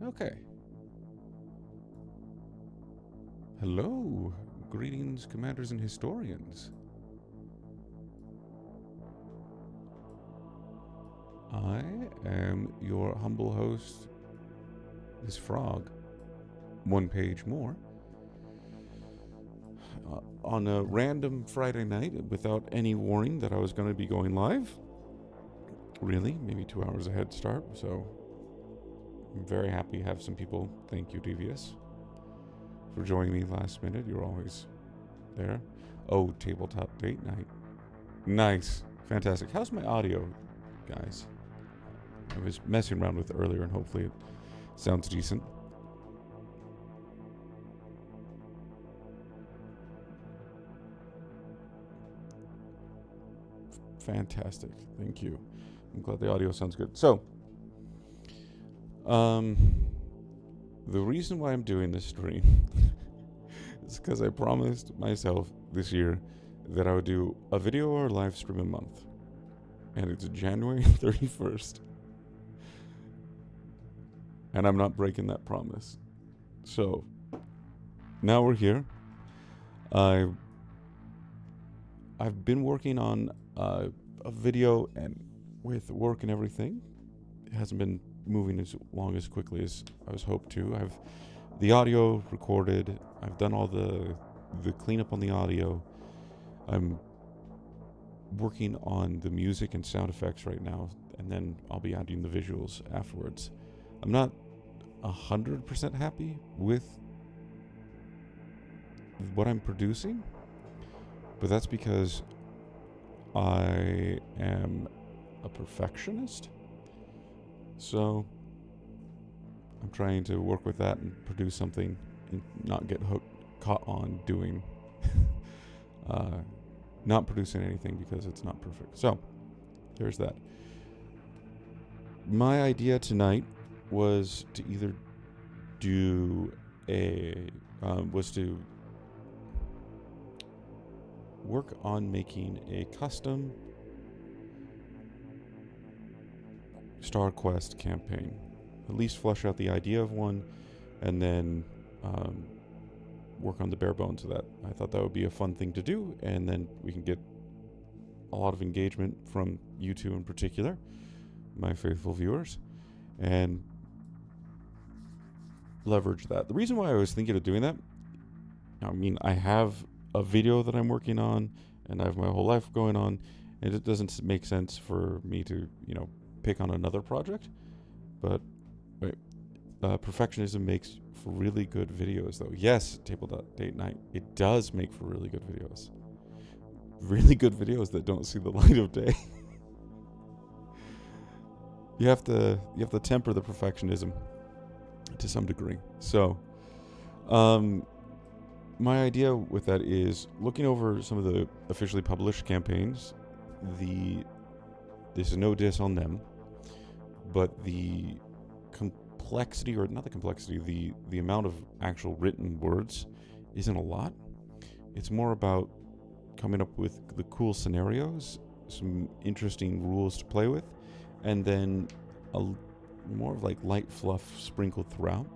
Okay. Hello. Greetings, commanders and historians. I am your humble host, this frog, one page more, on a random Friday night without any warning that I was going to be going live. Really, maybe 2 hours ahead start, so I'm very happy to have some people. Thank you, Devious, for joining me last minute. You're always there. Oh, tabletop date night. Nice. Fantastic. How's my audio, guys? I was messing around with it earlier, and hopefully it sounds decent. Fantastic. Thank you. I'm glad the audio sounds good. So, the reason why I'm doing this stream is because I promised myself this year that I would do a video or a live stream a month. And it's January 31st. And I'm not breaking that promise. So, now we're here. I've been working on a video, and with work and everything, it hasn't been moving as quickly as I was hoped to. I've the audio recorded. I've done all the cleanup on the audio. I'm working on the music and sound effects right now, and then I'll be adding the visuals afterwards. I'm not 100% happy with what I'm producing, but that's because I am a perfectionist. So I'm trying to work with that and produce something and not get caught on doing not producing anything because it's not perfect. So there's that. My idea tonight was to either do was to work on making a custom Star Quest campaign. At least flesh out the idea of one, and then work on the bare bones of that. I thought that would be a fun thing to do, and then we can get a lot of engagement from you two in particular, my faithful viewers, and leverage that. The reason why I was thinking of doing that, I mean, I have a video that I'm working on, and I have my whole life going on, and it doesn't make sense for me to, pick on another project. But perfectionism makes for really good videos, though. Yes, Table.date night, it does make for really good videos. Really good videos that don't see the light of day. You have to temper the perfectionism to some degree. So, my idea with that is looking over some of the officially published campaigns. This is no diss on them, but the complexity, or not the complexity, the amount of actual written words isn't a lot. It's more about coming up with the cool scenarios, some interesting rules to play with, and then more of like light fluff sprinkled throughout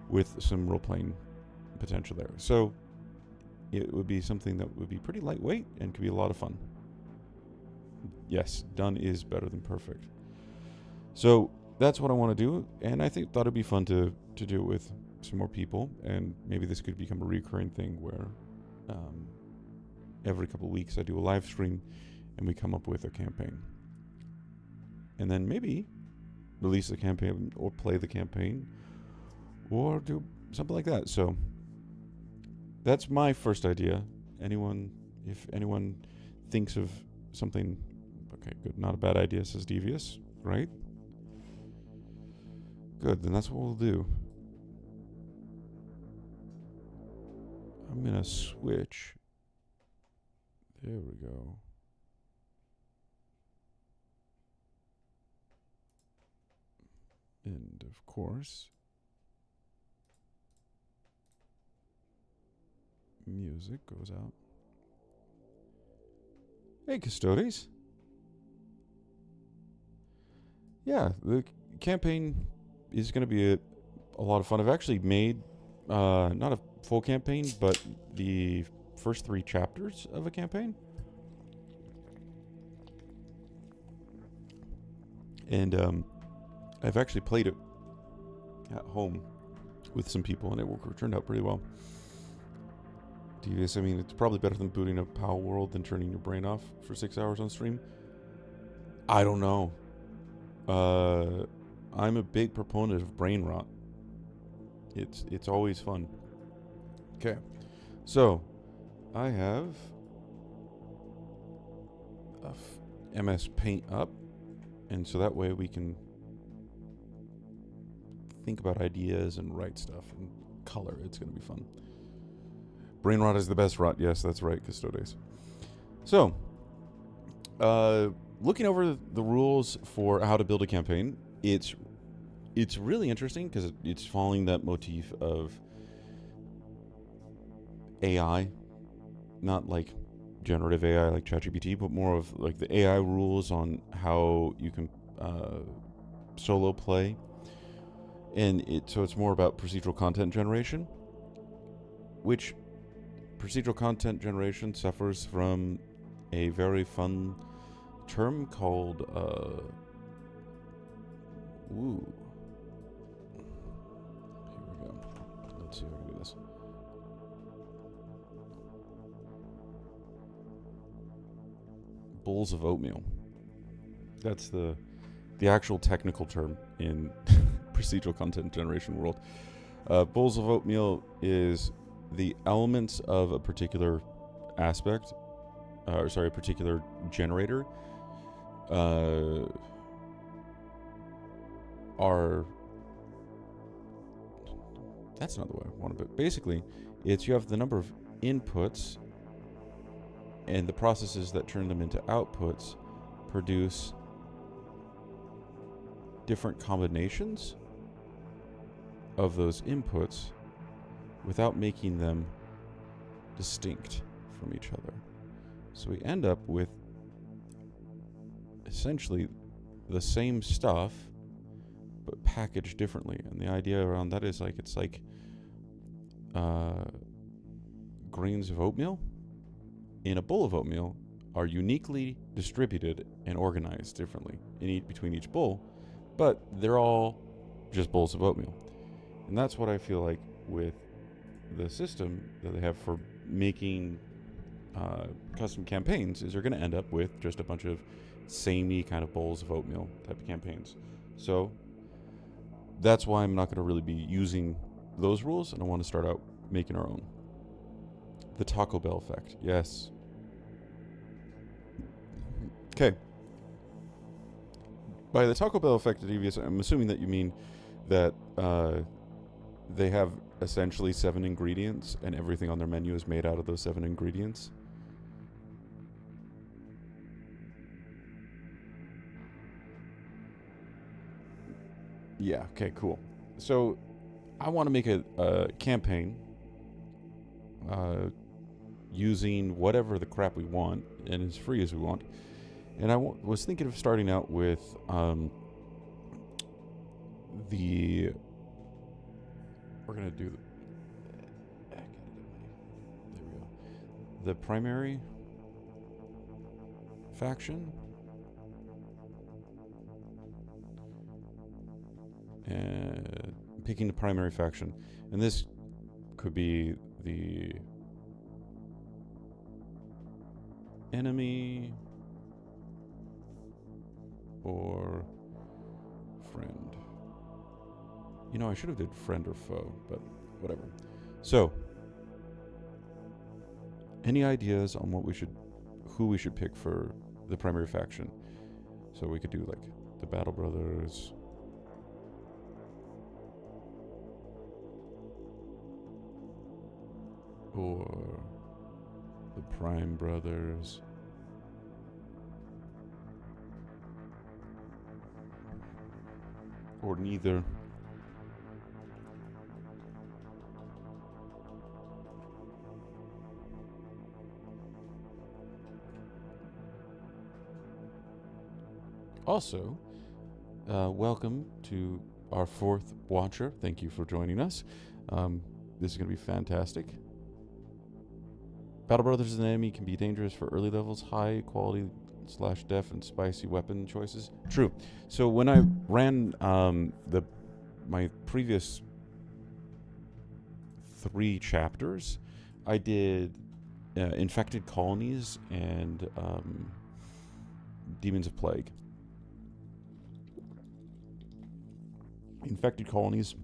with some role-playing potential there. So it would be something that would be pretty lightweight and could be a lot of fun. Yes, done is better than perfect. So that's what I want to do, and I thought it'd be fun to do it with some more people, and maybe this could become a recurring thing where every couple of weeks I do a live stream and we come up with a campaign. And then maybe release the campaign or play the campaign or do something like that. So that's my first idea. If anyone thinks of something, okay, good, not a bad idea, says Devious, right? Good, then that's what we'll do. I'm gonna switch. There we go. And of course, music goes out. Hey, Custodes. Yeah, the campaign is going to be a lot of fun. I've actually made not a full campaign, but the first 3 chapters of a campaign. And I've actually played it at home with some people, and it turned out pretty well. Devious, I mean, it's probably better than booting up Power World than turning your brain off for 6 hours on stream. I don't know. I'm a big proponent of brain rot. It's always fun. Okay, so I have MS Paint up, and so that way we can think about ideas and write stuff and color. It's going to be fun. Brain rot is the best rot. Yes, that's right, Custodes. So, looking over the rules for how to build a campaign, it's really interesting because it's following that motif of AI, not like generative AI like ChatGPT, but more of like the AI rules on how you can solo play. And so it's more about procedural content generation, which procedural content generation suffers from a very fun term called here we go. Let's see if I can do this. Bowls of oatmeal. That's the actual technical term in procedural content generation world. Bowls of oatmeal is the elements of a particular aspect, a particular generator are. That's not the way I want to put it. Basically, it's you have the number of inputs, and the processes that turn them into outputs produce different combinations of those inputs without making them distinct from each other. So we end up with essentially the same stuff but packaged differently. And the idea around that is like it's like grains of oatmeal in a bowl of oatmeal are uniquely distributed and organized differently between each bowl, but they're all just bowls of oatmeal. And that's what I feel like with the system that they have for making custom campaigns is you're going to end up with just a bunch of samey kind of bowls of oatmeal type of campaigns. So that's why I'm not going to really be using those rules, and I want to start out making our own. The Taco Bell effect. Yes. Okay. By the Taco Bell effect at EVS, I'm assuming that you mean that they have essentially 7 ingredients, and everything on their menu is made out of those 7 ingredients. Yeah, okay, cool. So I want to make a campaign using whatever the crap we want, and as free as we want. And I was thinking of starting out with we're going to do there we go. The primary faction. Picking the primary faction. And this could be the enemy or friend. You know, I should have did friend or foe, but whatever. So, any ideas on who we should pick for the primary faction? So we could do like the Battle Brothers, or the Prime Brothers, or neither. Also, welcome to our fourth watcher. Thank you for joining us. This is going to be fantastic. Battle Brothers as an enemy can be dangerous for early levels, high quality / def and spicy weapon choices. True. So when I ran my previous 3 chapters, I did infected colonies and demons of plague. Infected colonies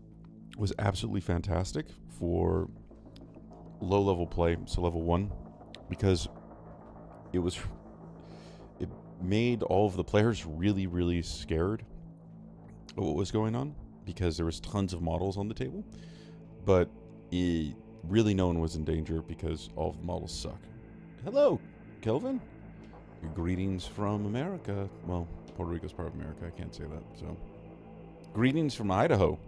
was absolutely fantastic for low level play, so level 1, because it made all of the players really, really scared of what was going on, because there was tons of models on the table, but really no one was in danger because all of the models suck. Hello, Kelvin. Greetings from America. Well, Puerto Rico's part of America. I can't say that. So, greetings from Idaho.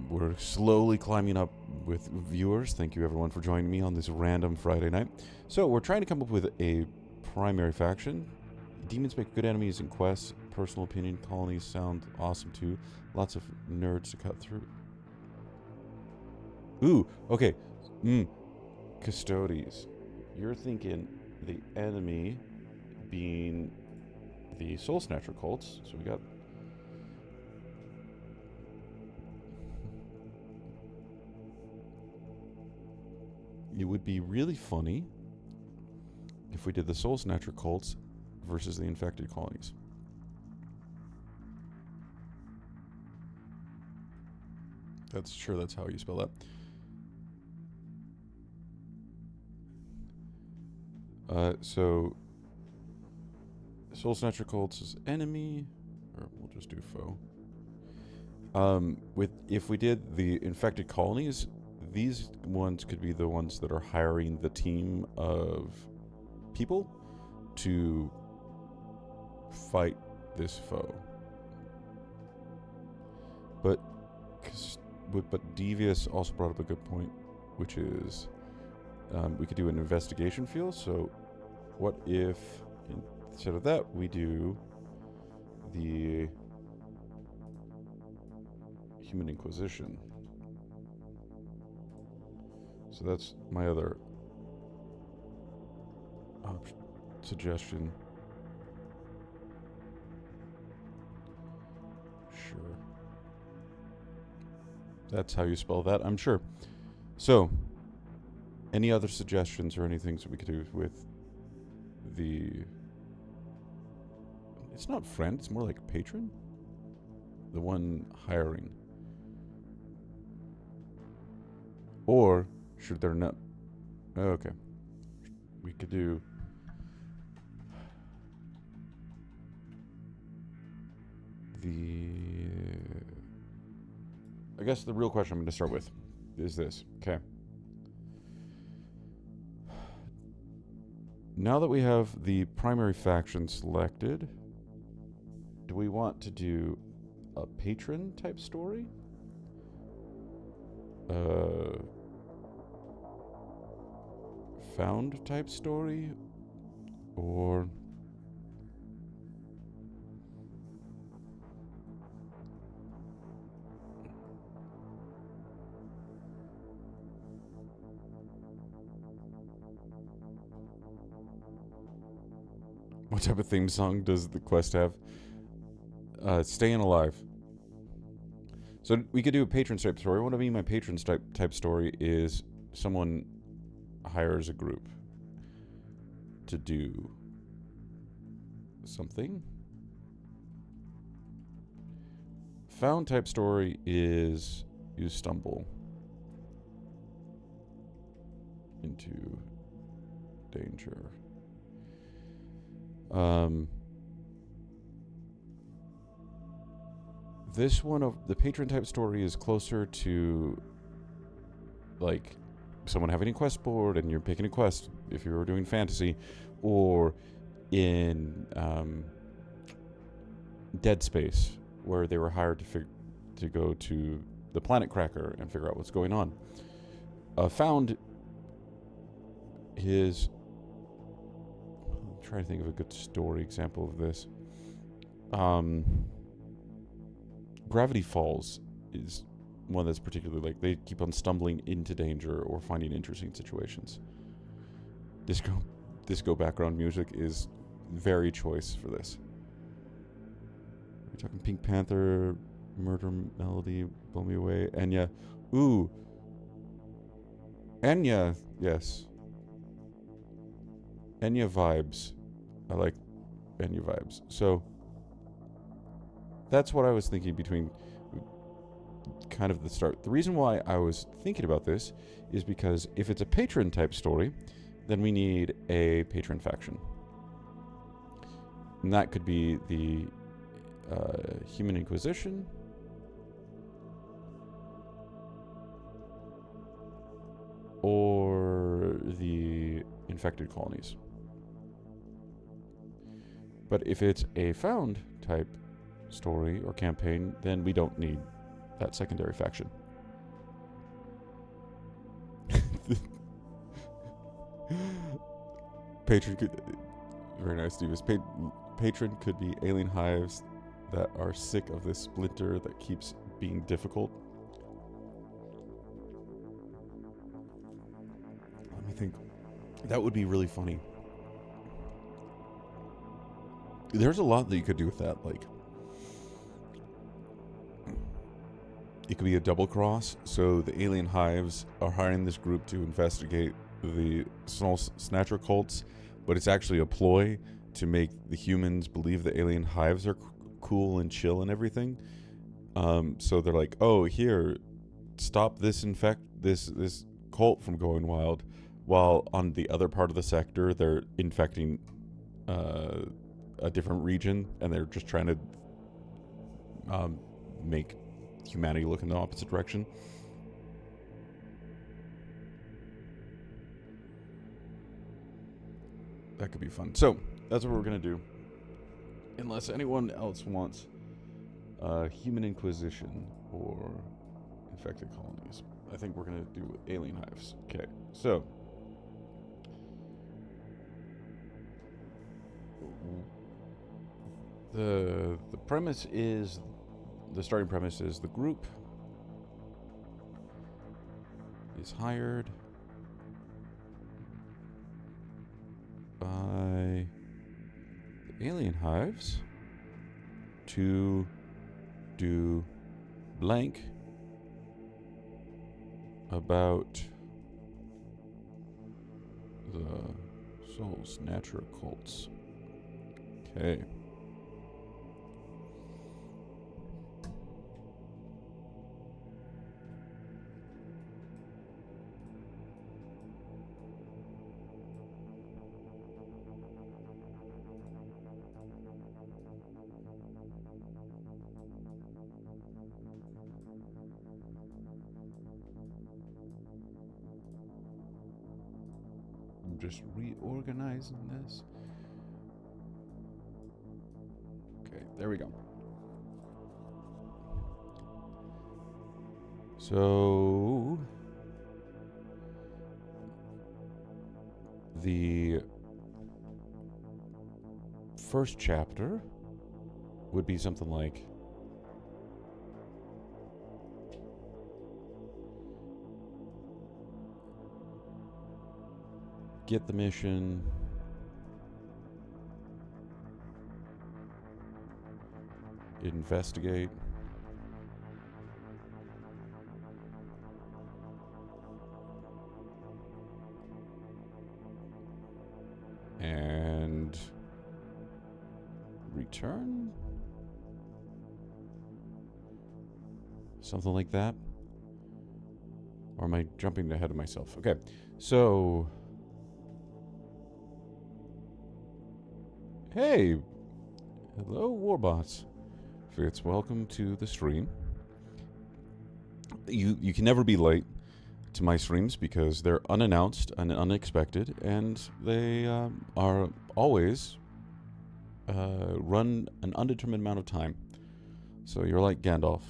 We're slowly climbing up with viewers. Thank you, everyone, for joining me on this random Friday night. So, we're trying to come up with a primary faction. Demons make good enemies in quests. Personal opinion, colonies sound awesome too. Lots of nerds to cut through. Ooh, okay. Custodes. You're thinking the enemy being the Soul Snatcher cults. So we got... It would be really funny if we did the Soul Snatcher cults versus the infected colonies. That's how you spell that. So Soul Snatcher cults is enemy, or we'll just do foe. If we did the infected colonies, these ones could be the ones that are hiring the team of people to fight this foe. But Devious also brought up a good point, which is we could do an investigation field. So what if instead of that we do the Human Inquisition? So that's my other suggestion. Sure. That's how you spell that, I'm sure. So, any other suggestions or anything that we could do with the... It's not friend, it's more like patron? The one hiring. Or should there not... Okay. We could do... I guess the real question I'm going to start with is this. Okay. Now that we have the primary faction selected, do we want to do a patron type story? Found type story? Or... What type of theme song does the quest have? Staying Alive. So we could do a patron type story. What I mean by patron type story is someone hires a group to do something. Found type story is you stumble into danger. This one of the patron type story is closer to like someone having a quest board and you're picking a quest if you were doing fantasy, or in Dead Space where they were hired to go to the planet Cracker and figure out what's going on. Found his trying to think of a good story example of this. Gravity Falls is one that's particularly like they keep on stumbling into danger or finding interesting situations. Disco background music is very choice for this. We're talking Pink Panther, Murder Melody, Blow Me Away, Enya. Ooh. Enya, yes. Enya vibes. I like Enya vibes. So that's what I was thinking between kind of the start. The reason why I was thinking about this is because if it's a patron type story, then we need a patron faction. And that could be the Human Inquisition, or the Infected Colonies. But if it's a found type story or campaign, then we don't need that secondary faction. Patron could... Very nice, Steve. Patron could be alien hives that are sick of this splinter that keeps being difficult. Let me think. That would be really funny. There's a lot that you could do with that. Like, it could be a double cross. So the alien hives are hiring this group to investigate the Soul Snatcher cults, but it's actually a ploy to make the humans believe the alien hives are cool and chill and everything. So they're like, oh, here, stop this this cult from going wild, while on the other part of the sector they're infecting a different region, and they're just trying to make humanity look in the opposite direction. That could be fun. So that's what we're gonna do, unless anyone else wants Human Inquisition or Infected Colonies. I think we're gonna do alien hives. Okay, so the premise is, the starting premise is the group is hired by the alien hives to do blank about the Soul Snatcher cults. Okay. I'm just reorganizing this. Okay, there we go. So the first chapter would be something like get the mission, investigate, and return? Something like that? Or am I jumping ahead of myself? Okay, so... Hey! Hello, Warbots. Fitz, welcome to the stream. You can never be late to my streams because they're unannounced and unexpected, and they are always run an undetermined amount of time. So you're like Gandalf.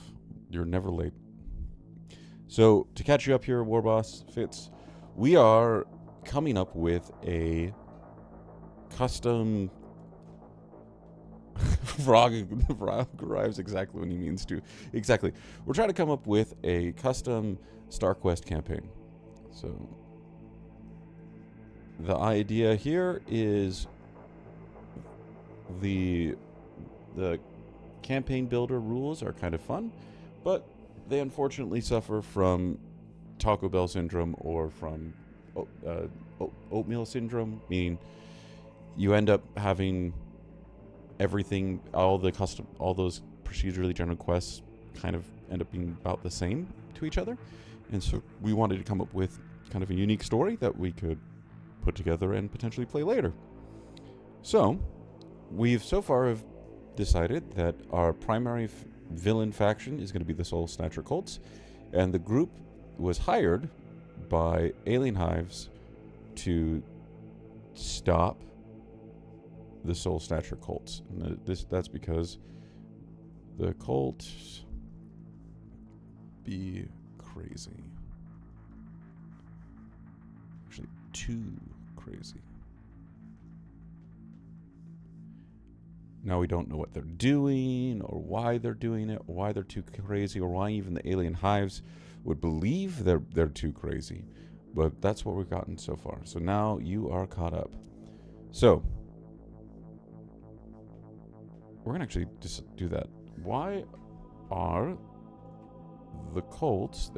You're never late. So to catch you up here, Warboss, Fitz, we are coming up with a custom. Frog arrives exactly when he means to. Exactly. We're trying to come up with a custom StarQuest campaign. So the idea here is the campaign builder rules are kind of fun, but they unfortunately suffer from Taco Bell syndrome or from oatmeal syndrome, meaning you end up having everything, all those procedurally generated quests kind of end up being about the same to each other. And so we wanted to come up with kind of a unique story that we could put together and potentially play later. So we've so far have decided that our primary villain faction is going to be the Soul Snatcher cults, and the group was hired by alien hives to stop the Soul Snatcher cults. And that's because the cults be crazy. Actually, too crazy. Now we don't know what they're doing, or why they're doing it, or why they're too crazy, or why even the alien hives would believe they're too crazy. But that's what we've gotten so far. So now you are caught up. So we're going to actually just do that. Why are the cults,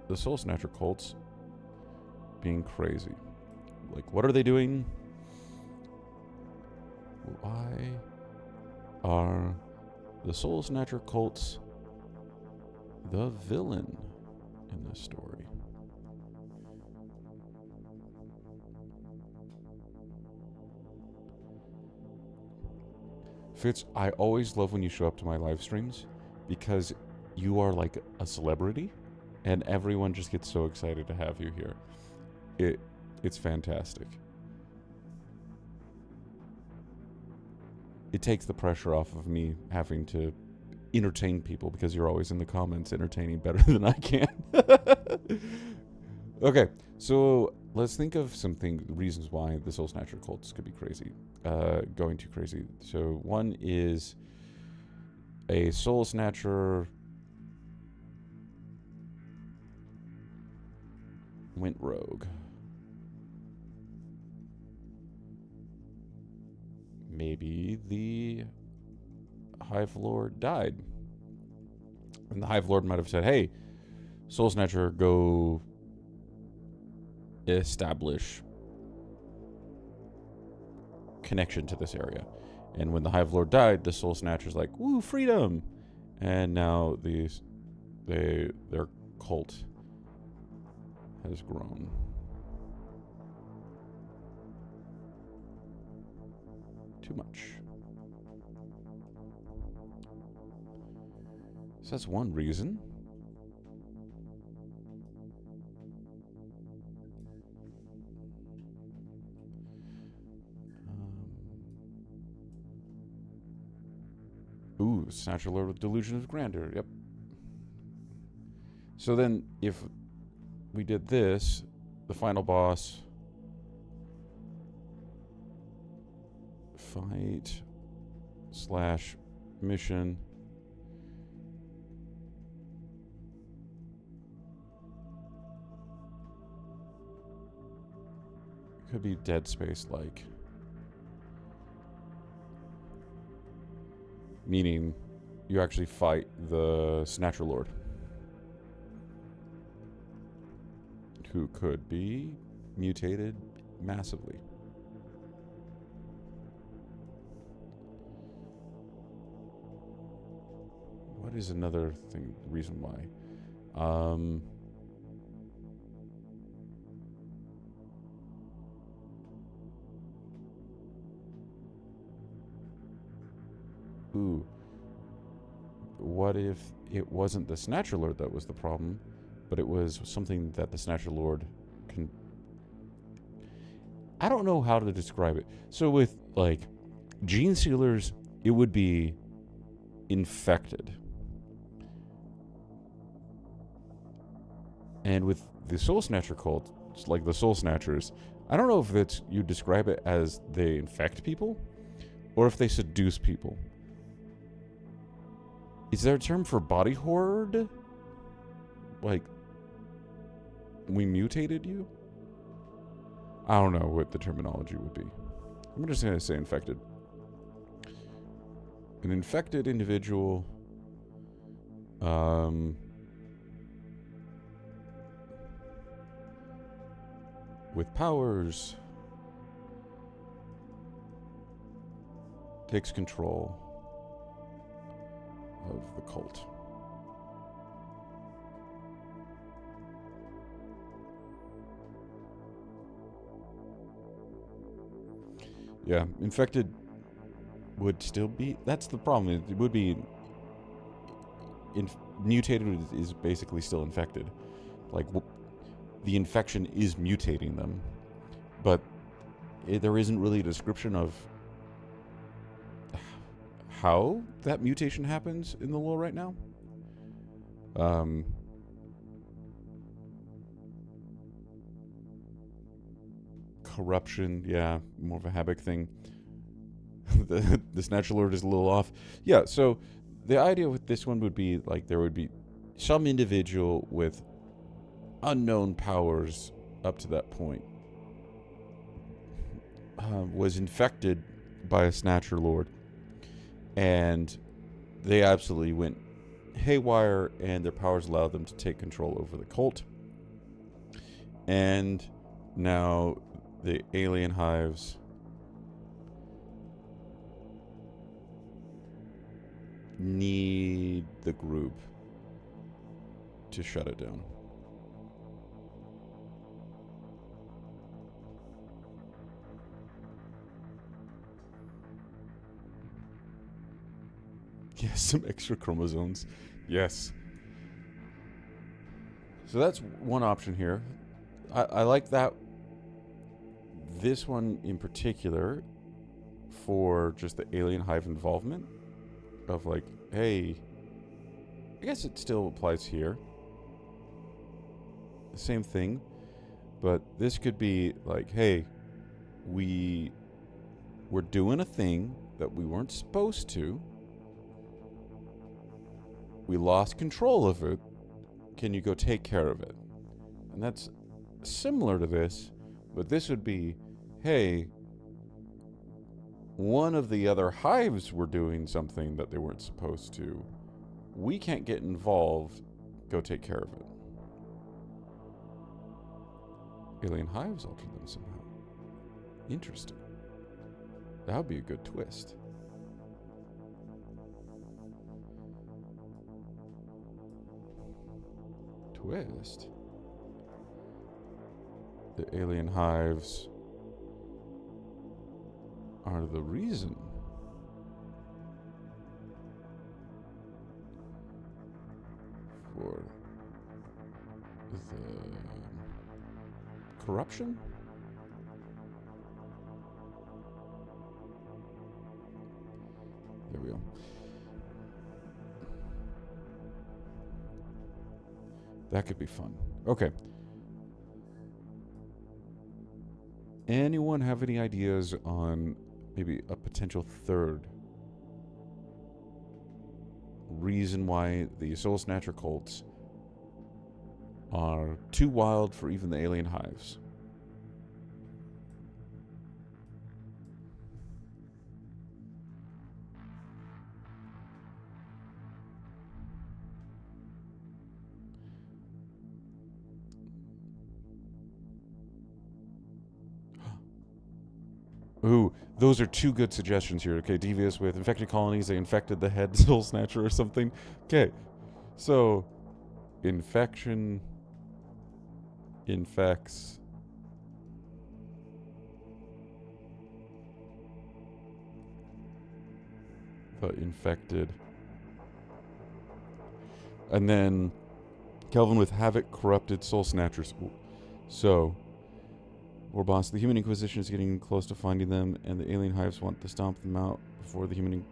the Soul Snatcher cults, being crazy? Like, what are they doing? Why are the Soul Snatcher cults the villain in this story? Fitz, I always love when you show up to my live streams because you are like a celebrity and everyone just gets so excited to have you here. It's fantastic. It takes the pressure off of me having to entertain people because you're always in the comments entertaining better than I can. Okay, so let's think of reasons why the Soul Snatcher cults could be crazy, going too crazy. So one is a Soul Snatcher went rogue. Maybe the Hive Lord died. And the Hive Lord might have said, hey, Soul Snatcher, go establish connection to this area. And when the Hive Lord died, the Soul Snatcher's like, woo, freedom! And now their cult has grown. Too much. So that's one reason. Snatcher Lord with Delusion of Grandeur. Yep. So then, if we did this, the final boss fight / mission. Could be Dead Space-like. Meaning, you actually fight the Snatcher Lord, who could be mutated massively. What is another reason why? What if it wasn't the Snatcher Lord that was the problem, but it was something that the Snatcher Lord can... I don't know how to describe it. So with, like, Gene Sealers, it would be infected. And with the Soul Snatcher cult, like the Soul Snatchers, I don't know if it's you describe it as they infect people or if they seduce people. Is there a term for body horde? Like, we mutated you? I don't know what the terminology would be. I'm just going to say infected. An infected individual with powers takes control of the cult. Yeah, infected would still be... That's the problem. It would be... mutated is basically still infected. Like, the infection is mutating them. But there isn't really a description of how that mutation happens in the lore right now. Corruption, yeah, more of a Habak thing. The Snatch Lord is a little off. Yeah, so the idea with this one would be like there would be some individual with unknown powers up to that point was infected by a Snatcher Lord, and they absolutely went haywire, and their powers allowed them to take control over the cult. And now the alien hives need the group to shut it down. Yes, some extra chromosomes. Yes. So that's one option here. I like that. This one in particular, for just the alien hive involvement, of like, hey, I guess it still applies here. The same thing, but this could be like, hey, we're doing a thing that we weren't supposed to. We lost control of it. Can you go take care of it? And that's similar to this, but this would be, hey, one of the other hives were doing something that they weren't supposed to. We can't get involved. Go take care of it. Alien hives altered them somehow. Interesting. That would be a good twist. Twist? The alien hives are the reason for the corruption? There we go. That could be fun. Okay. Anyone have any ideas on maybe a potential third reason why the Soul Snatcher cults are too wild for even the alien hives? Ooh, those are two good suggestions here. Okay, devious with infected colonies. They infected the head soul snatcher or something. Okay, so infection infects the infected. And then Kelvin with havoc corrupted soul snatchers. So... War boss, the human inquisition is getting close to finding them, and the alien hives want to stomp them out before the human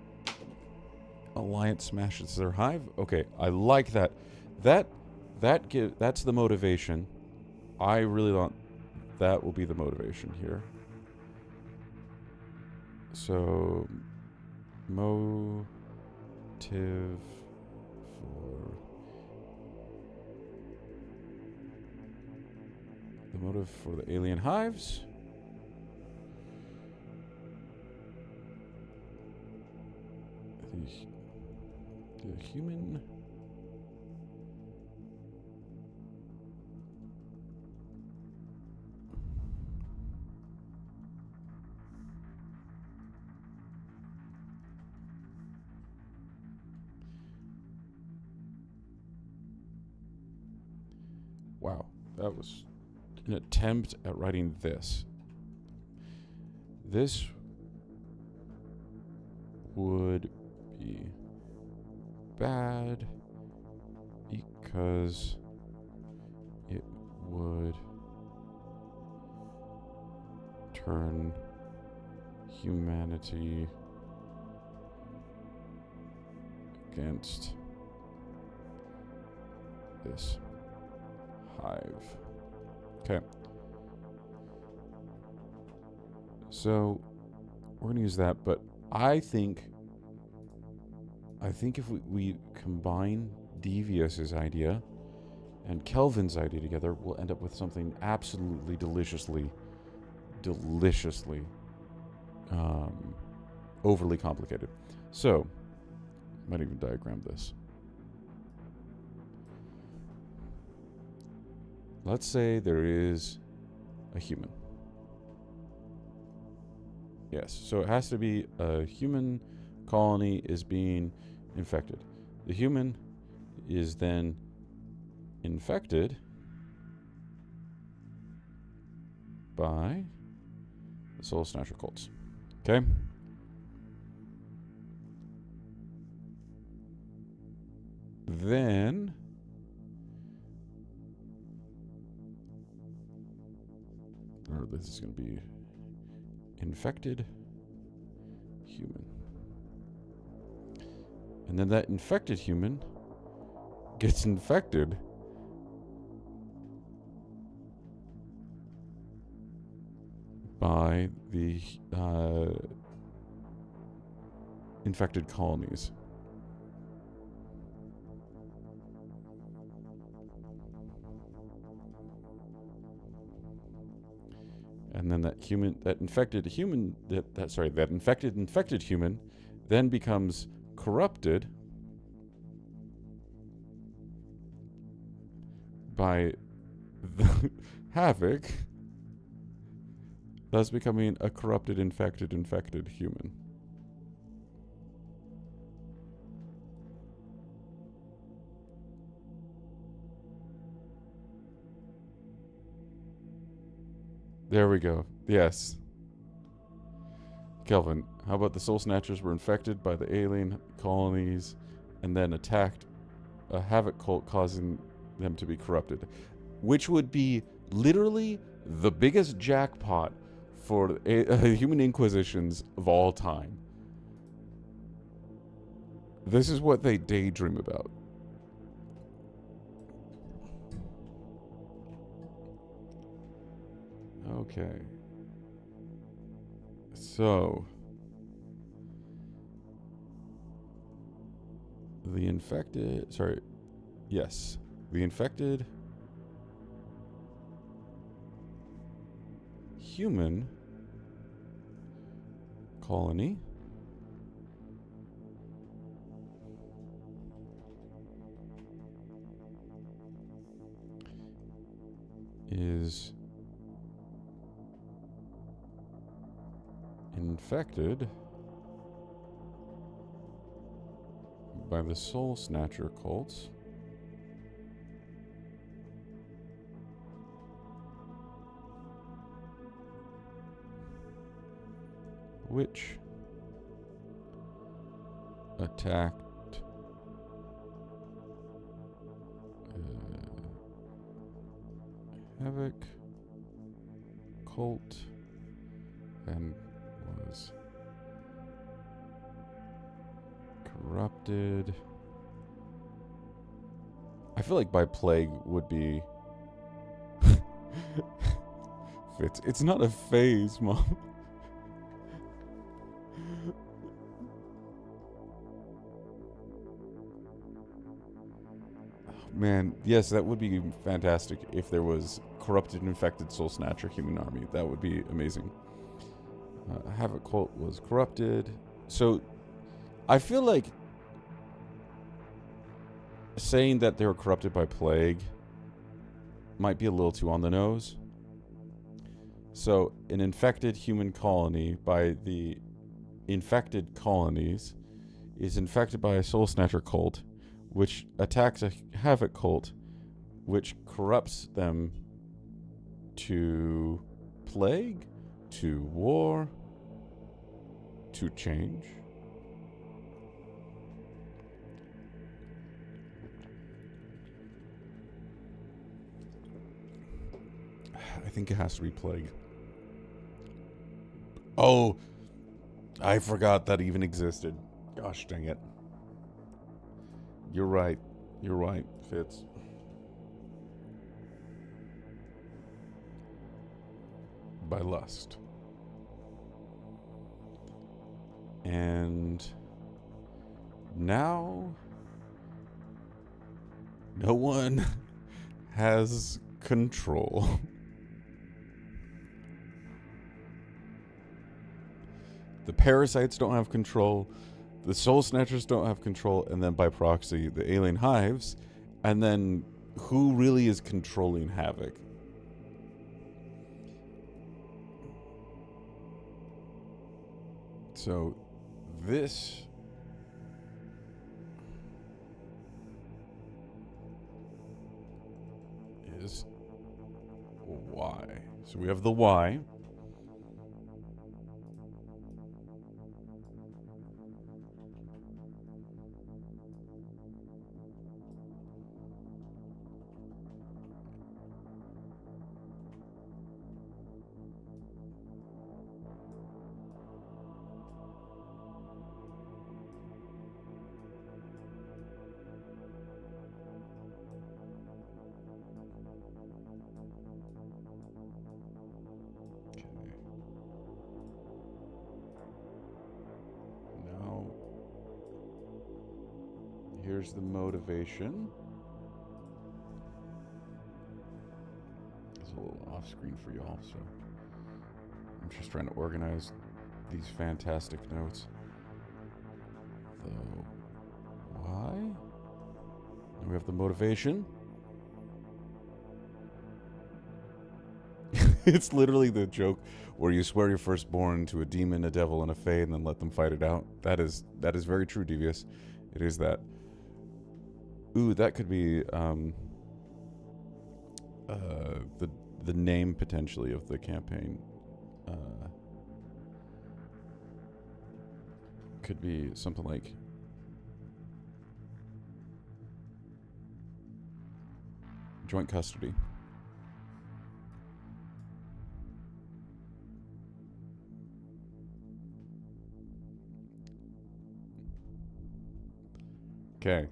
alliance smashes their hive. Okay, I like that. That's the motivation. I really want that will be the motivation here. So, motive for the motive for the alien hives. The human. Wow, that was an attempt at writing this. This would be bad because it would turn humanity against this hive. Okay. So we're going to use that, but I think if we combine Devious's idea and Kelvin's idea together, we'll end up with something absolutely deliciously overly complicated. So, I might even diagram this. Let's say there is a human. Yes, so it has to be a human colony is being infected. The human is then infected by the Soul Snatcher cults. Okay? Then this is going to be infected human. And then that infected human gets infected by the infected colonies. And then that infected human then becomes corrupted by the havoc, thus becoming a corrupted, infected human. There we go. Yes. Kelvin, how about the Soul Snatchers were infected by the alien colonies and then attacked a havoc cult, causing them to be corrupted, which would be literally the biggest jackpot for human inquisitions of all time. This is what they daydream about. Okay. So, the infected human colony is infected by the Soul Snatcher cults, which attacked havoc cult and was corrupted. I feel like by plague would be It's not a phase, Mom. Man, yes, that would be fantastic if there was corrupted, infected Soul Snatcher human army. That would be amazing. Havoc Cult was corrupted. So, I feel like saying that they were corrupted by plague might be a little too on the nose. So, an infected human colony by the infected colonies is infected by a Soul Snatcher cult, which attacks a Havoc cult, which corrupts them to plague, to war, to change. I think it has to be plague. Oh, I forgot that even existed. Gosh dang it. You're right. You're right, Fitz. By lust. And now no one has control. The parasites don't have control. The Soul Snatchers don't have control. And then by proxy, the alien hives. And then who really is controlling Havoc? So this is Y. So we have the Y. Here's the motivation. It's a little off screen for y'all, so I'm just trying to organize these fantastic notes. The why? And we have the motivation. It's literally the joke where you swear your firstborn to a demon, a devil, and a fae, and then let them fight it out. That is very true, Devious. It is that. Ooh, that could be the name potentially of the campaign. Could be something like joint custody. Okay.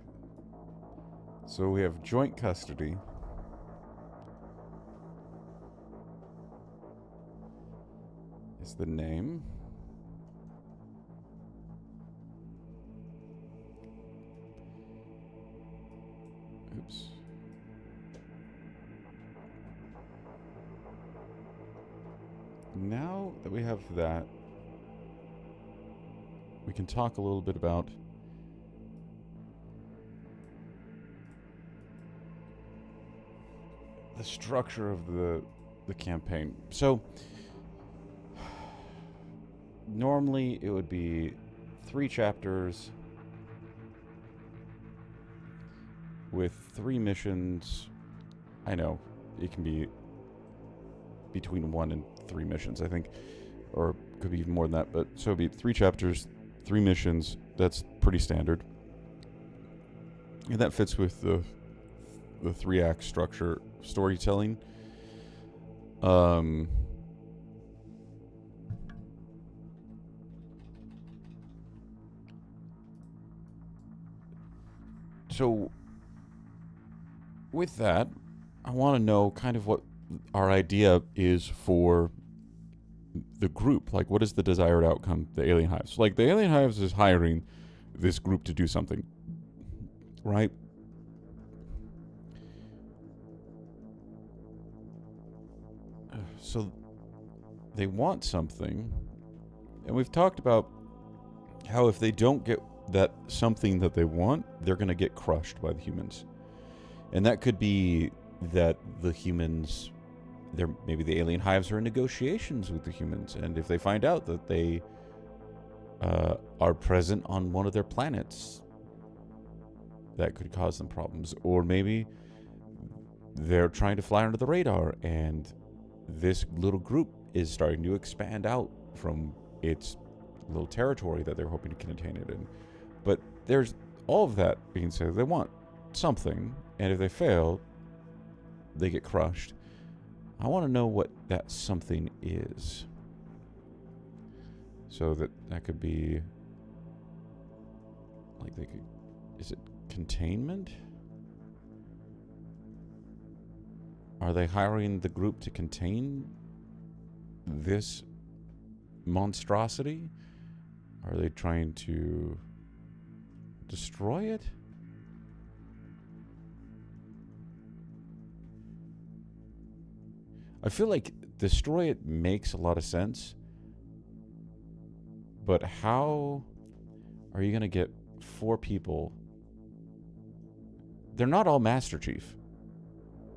So we have joint custody. Is the name. Oops. Now that we have that, we can talk a little bit about the structure of the campaign. So normally it would be 3 chapters with 3 missions. I know it can be between 1 and 3 missions, I think, or could be even more than that. But so it'd be 3 chapters, 3 missions. That's pretty standard, and that fits with the 3-act structure storytelling. So with that, I want to know kind of what our idea is for the group. Like, what is the desired outcome? The alien hives. Like, the alien hives is hiring this group to do something, right? So they want something, and we've talked about how if they don't get that something that they want, they're going to get crushed by the humans. And that could be that the humans, maybe the alien hives are in negotiations with the humans, and if they find out that they are present on one of their planets, that could cause them problems. Or maybe they're trying to fly under the radar, and this little group is starting to expand out from its little territory that they're hoping to contain it in. But there's all of that being said. They want something, and if they fail, they get crushed. I want to know what that something is. So that could be, like, is it containment? Are they hiring the group to contain this monstrosity? Are they trying to destroy it? I feel like destroy it makes a lot of sense, but how are you going to get 4 people? They're not all Master Chief.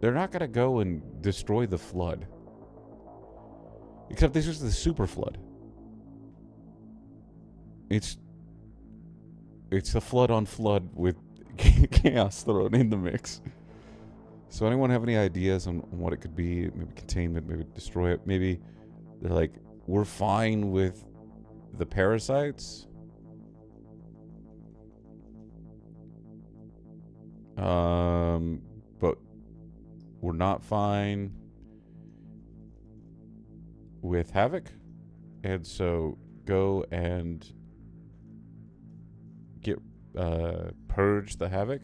They're not going to go and destroy the flood. Except this is the super flood. It's the flood on flood with chaos thrown in the mix. So anyone have any ideas on what it could be? Maybe containment, maybe destroy it. Maybe they're like, we're fine with the parasites. But we're not fine with Havoc. And so go and get purge the Havoc.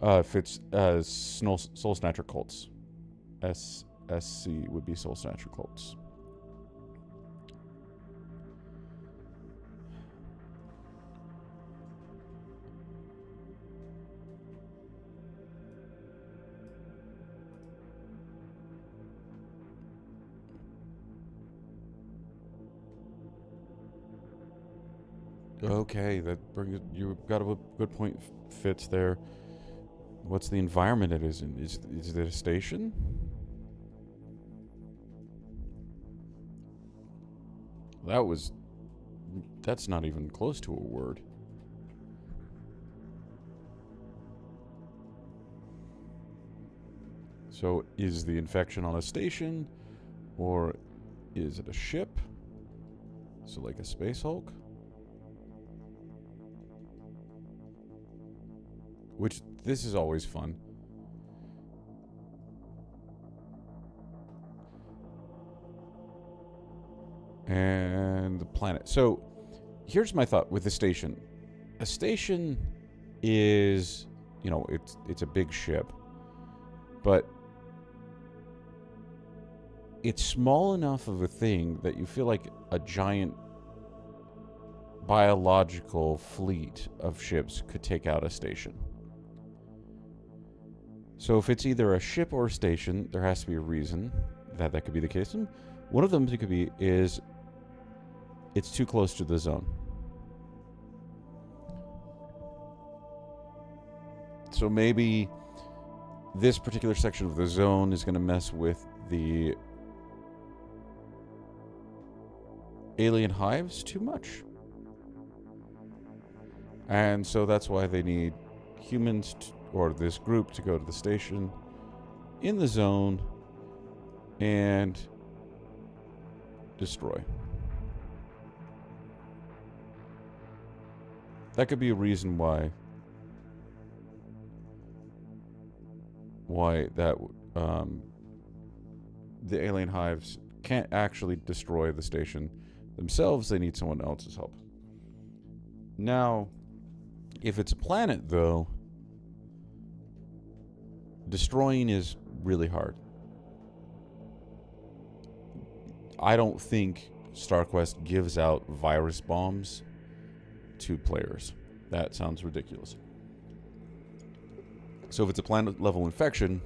If it's Soul Snatcher cults, SSC would be Soul Snatcher cults. Okay, that brings you've got a good point. Fits there. What's the environment it is in? Is it a station? That's not even close to a word. So is the infection on a station, or is it a ship? So like a Space Hulk? Which, this is always fun. And the planet. So, here's my thought with the station. A station is, it's a big ship. But it's small enough of a thing that you feel like a giant biological fleet of ships could take out a station. So if it's either a ship or a station, there has to be a reason that could be the case. And one of them could be is it's too close to the zone. So maybe this particular section of the zone is going to mess with the alien hives too much. And so that's why they need humans or this group to go to the station in the zone and destroy. That could be a reason why that the alien hives can't actually destroy the station, themselves, they need someone else's help. Now, if it's a planet, though, destroying is really hard. I don't think StarQuest gives out virus bombs to players. That sounds ridiculous. So if it's a planet level infection,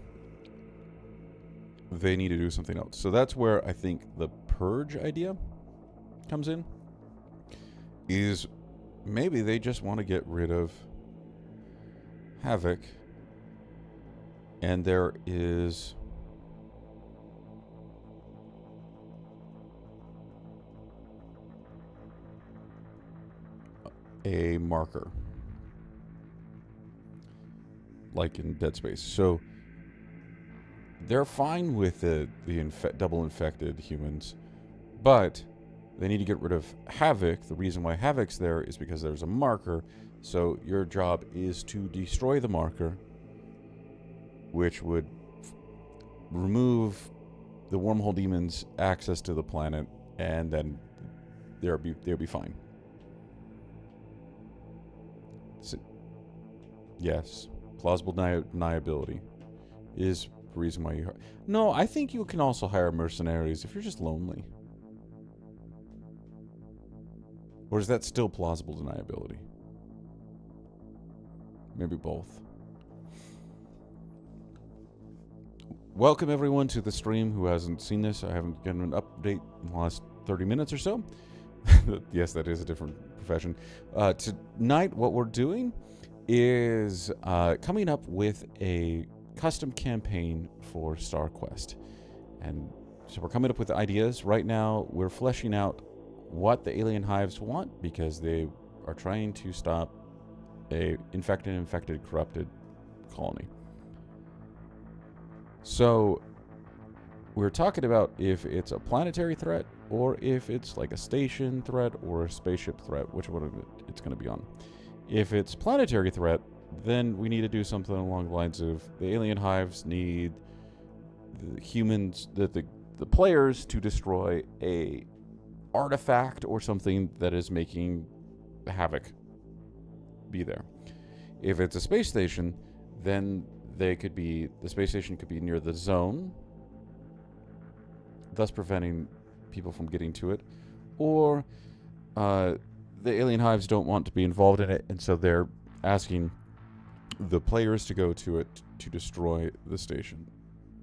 they need to do something else. So that's where I think the purge idea comes in. Is maybe they just want to get rid of Havoc, and there is a marker, like in Dead Space. So they're fine with the double infected humans, but they need to get rid of Havoc. The reason why Havoc's there is because there's a marker. So your job is to destroy the marker, which would remove the wormhole demons' access to the planet, and then they'll be fine. So, yes, plausible deniability is the reason why you... No, I think you can also hire mercenaries if you're just lonely. Or is that still plausible deniability? Maybe both. Welcome everyone to the stream who hasn't seen this. I haven't gotten an update in the last 30 minutes or so. Yes, that is a different profession. Tonight, what we're doing is coming up with a custom campaign for StarQuest. And so we're coming up with ideas. Right now, we're fleshing out what the alien hives want, because they are trying to stop a infected, corrupted colony. So we're talking about if it's a planetary threat, or if it's like a station threat or a spaceship threat, which one it's going to be on. If it's planetary threat, then we need to do something along the lines of the alien hives need the humans, the players, to destroy a artifact or something that is making havoc be there. If it's a space station, then the space station could be near the zone, thus preventing people from getting to it, or the alien hives don't want to be involved in it, and so they're asking the players to go to it to destroy the station.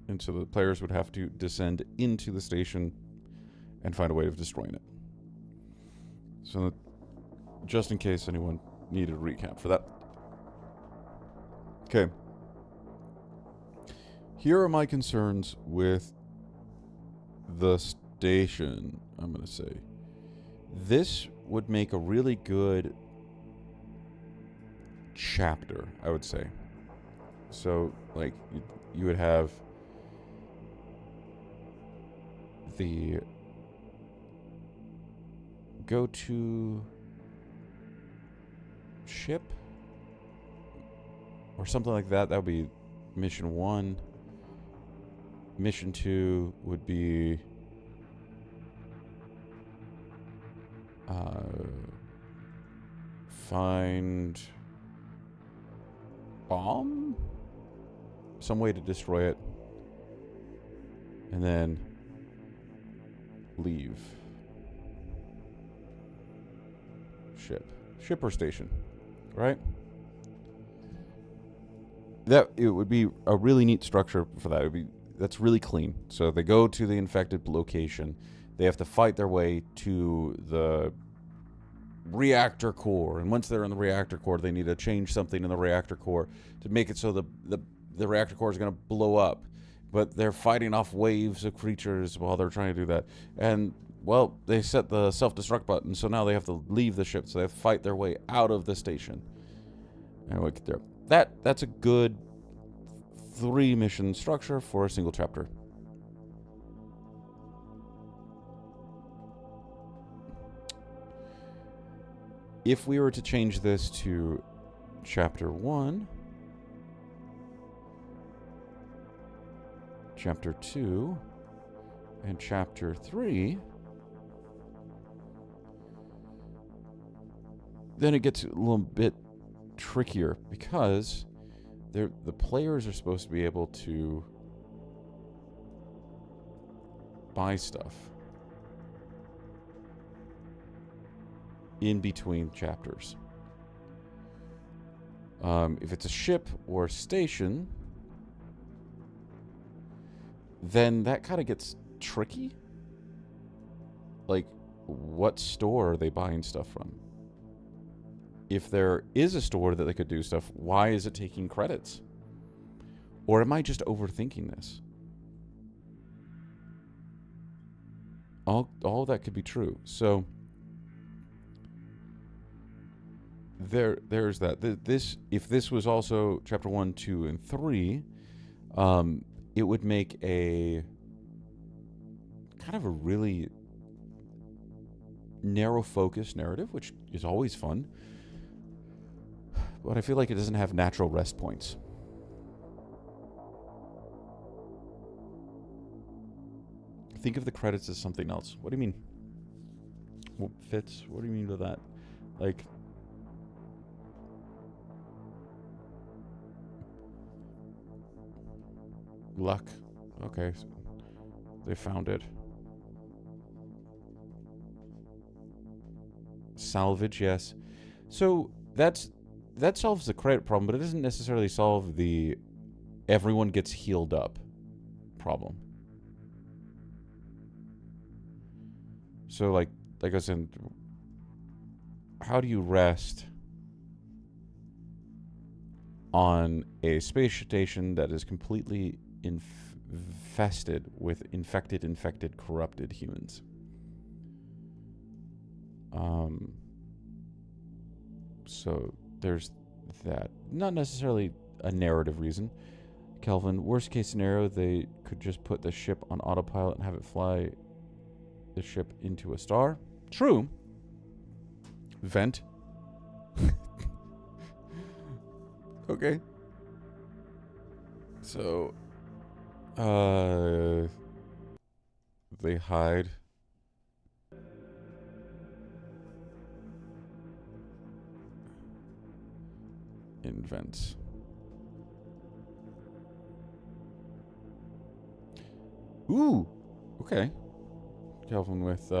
And so the players would have to descend into the station and find a way of destroying it. So just in case anyone needed a recap for that. Okay. Here are my concerns with the station, I'm going to say. This would make a really good chapter, I would say. So, like, you would have the go-to ship or something like that. That would be mission 1. Mission 2 would be find bomb, some way to destroy it, and then leave. Ship or station, right? That it would be a really neat structure for that. That's really clean. So they go to the infected location. They have to fight their way to the reactor core, and once they're in the reactor core, they need to change something in the reactor core to make it so the reactor core is going to blow up. But they're fighting off waves of creatures while they're trying to do that. And, well, they set the self-destruct button, so now they have to leave the ship. So they have to fight their way out of the station. And we get there. That's a good 3-mission structure for a single chapter. If we were to change this to Chapter 1, Chapter 2, and Chapter 3, then it gets a little bit trickier because the players are supposed to be able to buy stuff in between chapters. If it's a ship or a station, then that kind of gets tricky. Like, what store are they buying stuff from? If there is a store that they could do stuff, why is it taking credits? Or am I just overthinking this? All that could be true. So there's that. If this was also chapter 1, 2, and 3, it would make a kind of a really narrow focus narrative, which is always fun. But I feel like it doesn't have natural rest points. Think of the credits as something else. What do you mean? What fits? What do you mean by that? Like, luck. Okay. They found it. Salvage, yes. So that solves the credit problem, but it doesn't necessarily solve the everyone gets healed up problem. So like I said, how do you rest on a space station that is completely infested with infected, corrupted humans? So there's that. Not necessarily a narrative reason. Kelvin, worst case scenario, they could just put the ship on autopilot and have it fly the ship into a star. True. Vent. Okay. So, they hide. In vents. Ooh. Okay. Kelvin with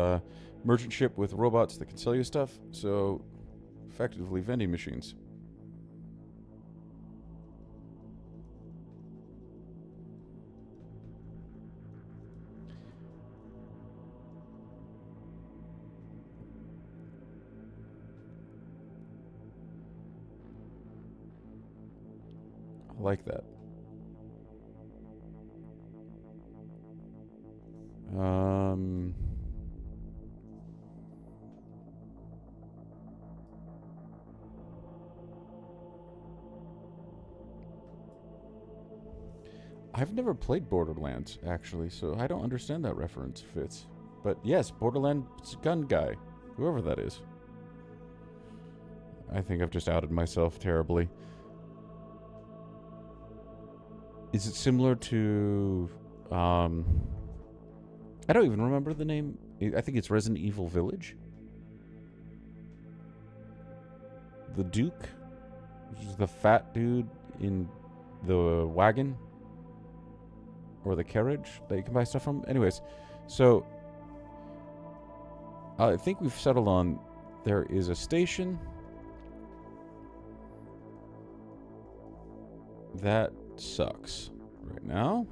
merchant ship with robots that can sell you stuff. So, effectively vending machines. I like that. I've never played Borderlands, actually, so I don't understand that reference, Fitz. But yes, Borderlands gun guy, whoever that is. I think I've just outed myself terribly. Is it similar to... I don't even remember the name. I think it's Resident Evil Village. The Duke, which is the fat dude in the wagon. Or the carriage that you can buy stuff from. Anyways, so I think we've settled on there is a station that sucks right now.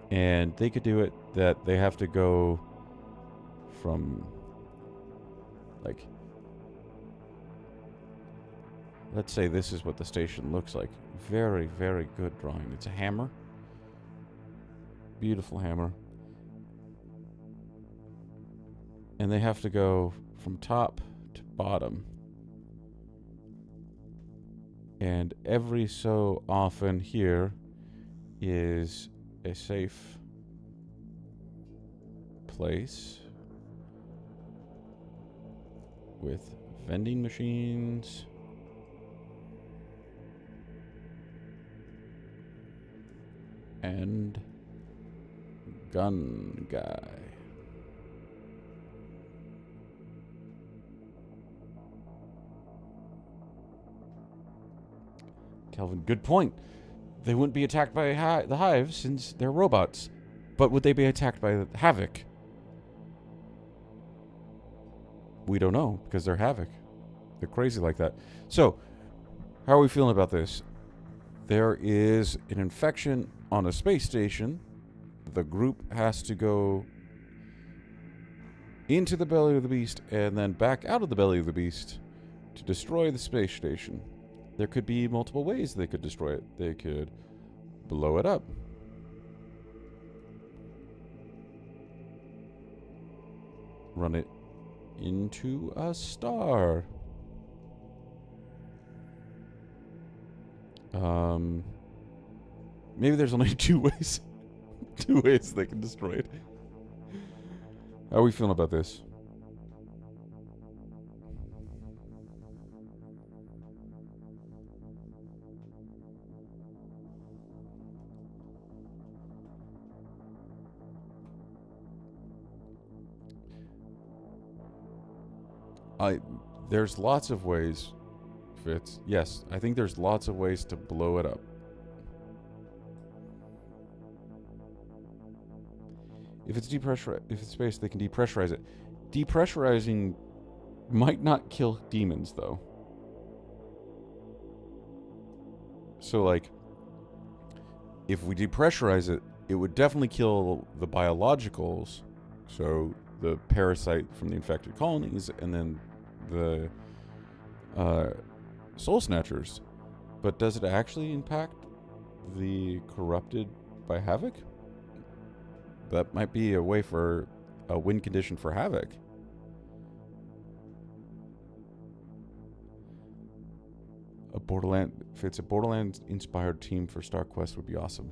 And they could do it that they have to go from, like, let's say this is what the station looks like. Very, very good drawing. It's a hammer. Beautiful hammer. And they have to go from top to bottom. And every so often here is a safe place with vending machines. And gun guy. Kelvin, good point. They wouldn't be attacked by the Hive since they're robots. But would they be attacked by the Havoc? We don't know, because they're Havoc. They're crazy like that. So, how are we feeling about this? There is an infection on a space station. The group has to go into the belly of the beast and then back out of the belly of the beast to destroy the space station. There could be multiple ways they could destroy it. They could blow it up. Run it into a star. Maybe there's only two ways. Two ways they can destroy it. How are we feeling about this? There's lots of ways, Fitz. Yes, I think there's lots of ways to blow it up. If it's space, they can depressurize it. Depressurizing might not kill demons, though. So, like, if we depressurize it, it would definitely kill the biologicals. So, the parasite from the infected colonies, and then the soul snatchers. But does it actually impact the corrupted by Havoc? That might be a way for a win condition for Havoc. If it's a Borderlands-inspired team for Star Quest, would be awesome.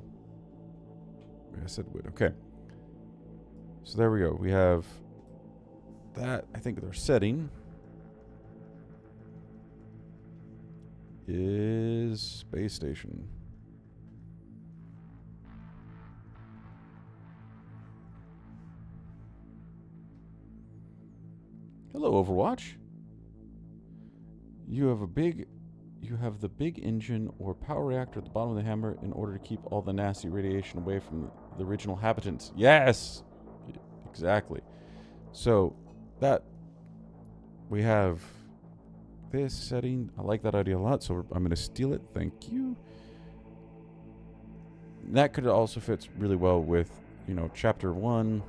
I said would. Okay. So there we go. We have that. I think their setting is Space Station. Hello, Overwatch. You have the big engine or power reactor at the bottom of the hammer in order to keep all the nasty radiation away from the original habitants. Yes! Exactly. So, that we have this setting. I like that idea a lot, so I'm going to steal it. Thank you. That could also fit really well with, Chapter 1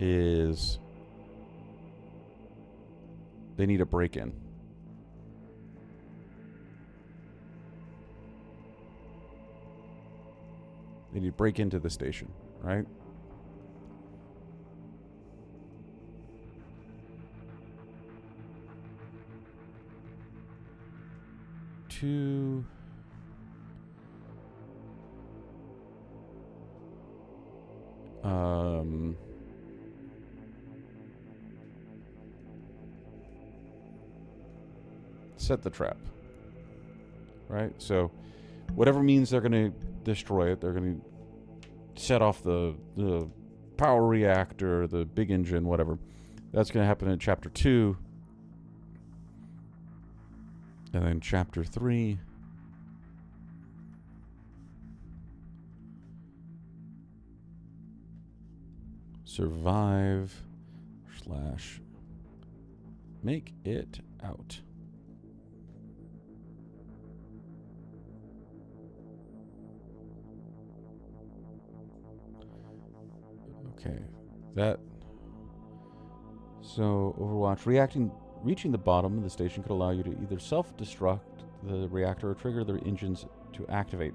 is they need a break-in. They need to break into the station, right? To set the trap, right? So whatever means they're going to destroy it, they're going to set off the power reactor, the big engine, whatever. That's going to happen in Chapter 2. And then Chapter 3. Survive / make it out. Okay, so Overwatch, reaching the bottom of the station could allow you to either self-destruct the reactor or trigger the engines to activate,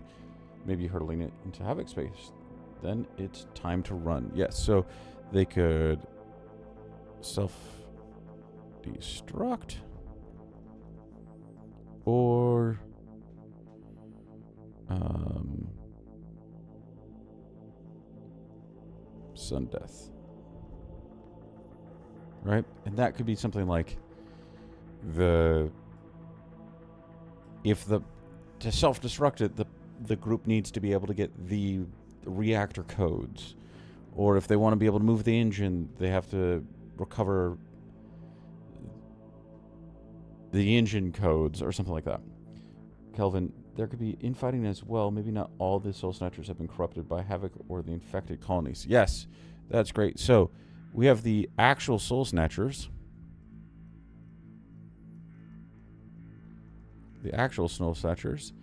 maybe hurtling it into Havoc space. Then it's time to run. Yes, so they could self-destruct or sudden death, right? And that could be something like to self-destruct it, the group needs to be able to get the reactor codes, or if they want to be able to move the engine, they have to recover the engine codes or something like that. Kelvin, there could be infighting as well. Maybe not all the Soul Snatchers have been corrupted by Havoc or the infected colonies. Yes, that's great. So we have the actual Soul Snatchers. The actual Soul Snatchers.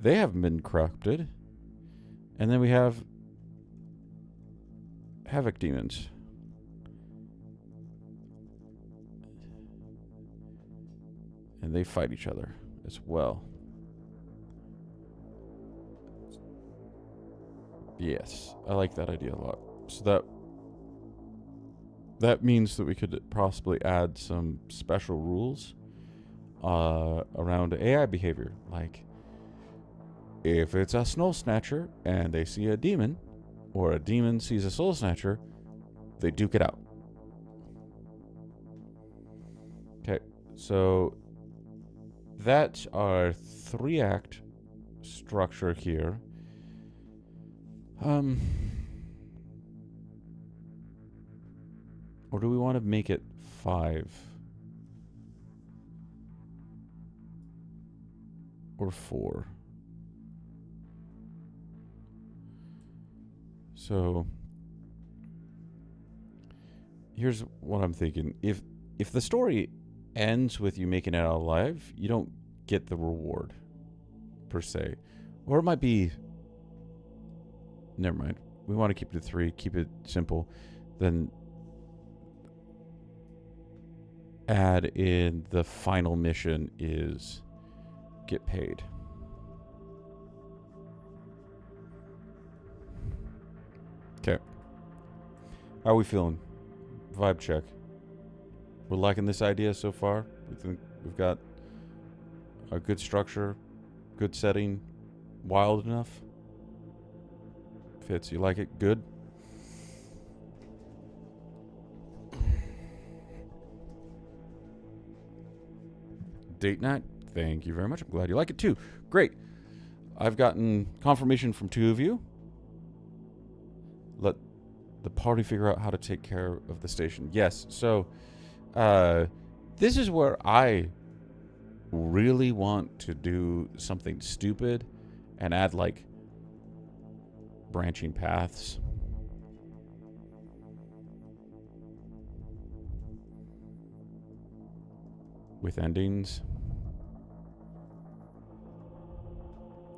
They haven't been corrupted. And then we have Havoc demons. And they fight each other as well. Yes, I like that idea a lot. So that means that we could possibly add some special rules around AI behavior. Like, if it's a Soul Snatcher and they see a demon, or a demon sees a Soul Snatcher, they duke it out. Okay, so that's our 3-act structure here. Or do we want to make it 5? Or 4? So here's what I'm thinking. If the story ends with you making it out alive, you don't get the reward per se. Or it might be, never mind. We want to keep it at 3, keep it simple. Then add in the final mission is get paid. Okay. How are we feeling? Vibe check. We're liking this idea so far. We think we've got a good structure, good setting, wild enough. Fitz, you like it? Good? Date night? Thank you very much. I'm glad you like it too. Great. I've gotten confirmation from 2 of you. Let the party figure out how to take care of the station. Yes, so this is where I really want to do something stupid and add like branching paths. With endings.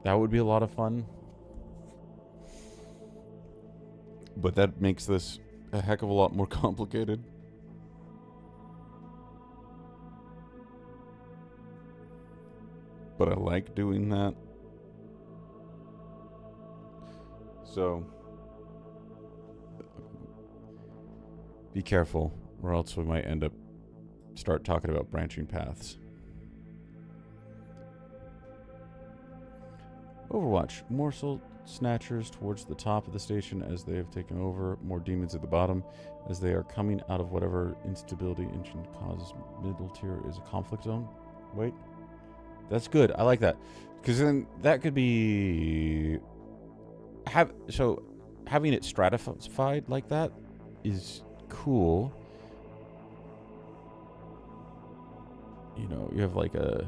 That would be a lot of fun. But that makes this a heck of a lot more complicated. But I like doing that. So be careful, or else we might end up start talking about branching paths. Overwatch. More Soul Snatchers towards the top of the station as they have taken over. More demons at the bottom as they are coming out of whatever instability engine causes. Middle tier is a conflict zone. Wait. That's good. I like that. Because then that could be... having it stratified like that is cool. You know, you have like a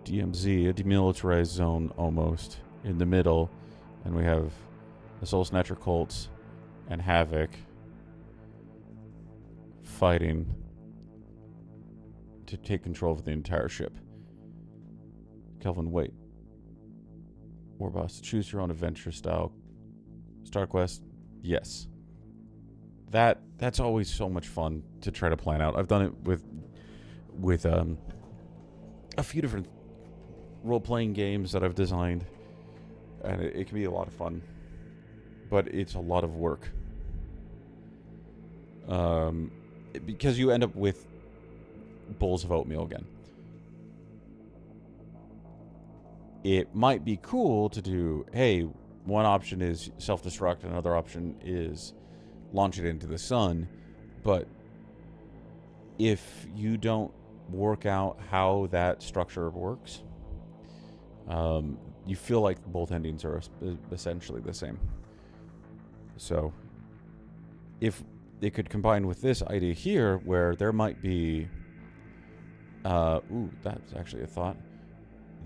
DMZ, a demilitarized zone almost, in the middle. And we have the Soul Snatcher cults and Havoc fighting to take control of the entire ship. Kelvin, wait. Warboss, choose your own adventure style. Star Quest, yes. That's always so much fun to try to plan out. I've done it with a few different role-playing games that I've designed, and it can be a lot of fun, but it's a lot of work. Because you end up with bowls of oatmeal again. It might be cool to do, hey, one option is self-destruct, another option is launch it into the sun, but if you don't work out how that structure works, you feel like both endings are essentially the same. So if it could combine with this idea here, where there might be Ooh, that's actually a thought.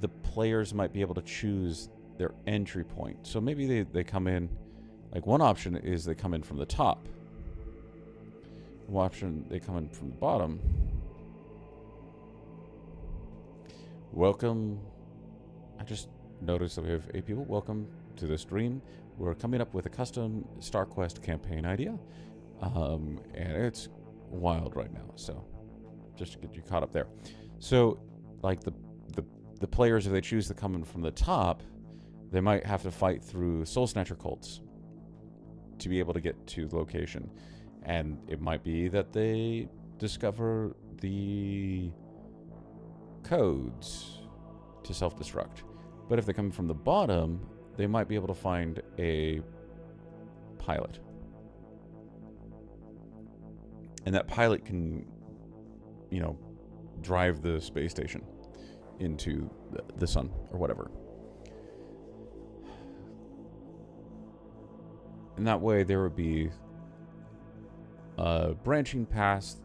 The players might be able to choose their entry point. So maybe they come in, like one option is they come in from the top. One option, they come in from the bottom. Welcome. I just noticed that we have 8 people. Welcome to the stream. We're coming up with a custom StarQuest campaign idea. And it's wild right now. So just to get you caught up there. So like the players, if they choose to come in from the top, they might have to fight through Soul Snatcher cults to be able to get to the location. And it might be that they discover the codes to self-destruct. But if they come from the bottom, they might be able to find a pilot. And that pilot can, you know, drive the space station into the sun or whatever. And that way there would be branching paths,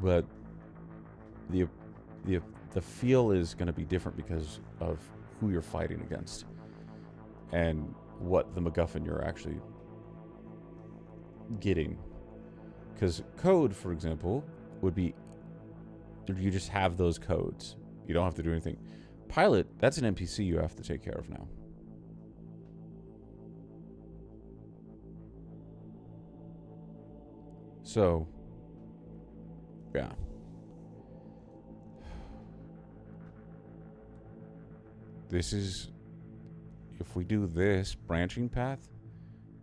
but the feel is going to be different because of who you're fighting against and what the MacGuffin you're actually getting. Because code, for example, would be you just have those codes. You don't have to do anything. Pilot, that's an NPC you have to take care of now. So, yeah. This is, if we do this branching path,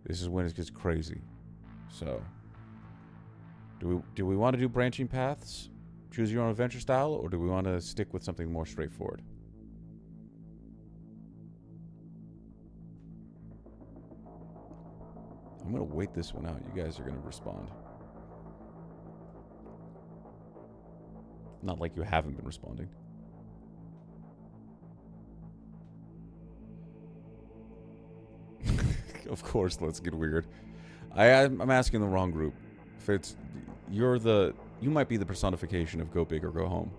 this is when it gets crazy. So, do we want to do branching paths, choose your own adventure style, or do we want to stick with something more straightforward? I'm going to wait this one out. You guys are going to respond. Not like you haven't been responding. Of course, let's get weird. I'm asking the wrong group. If it's you might be the personification of go big or go home.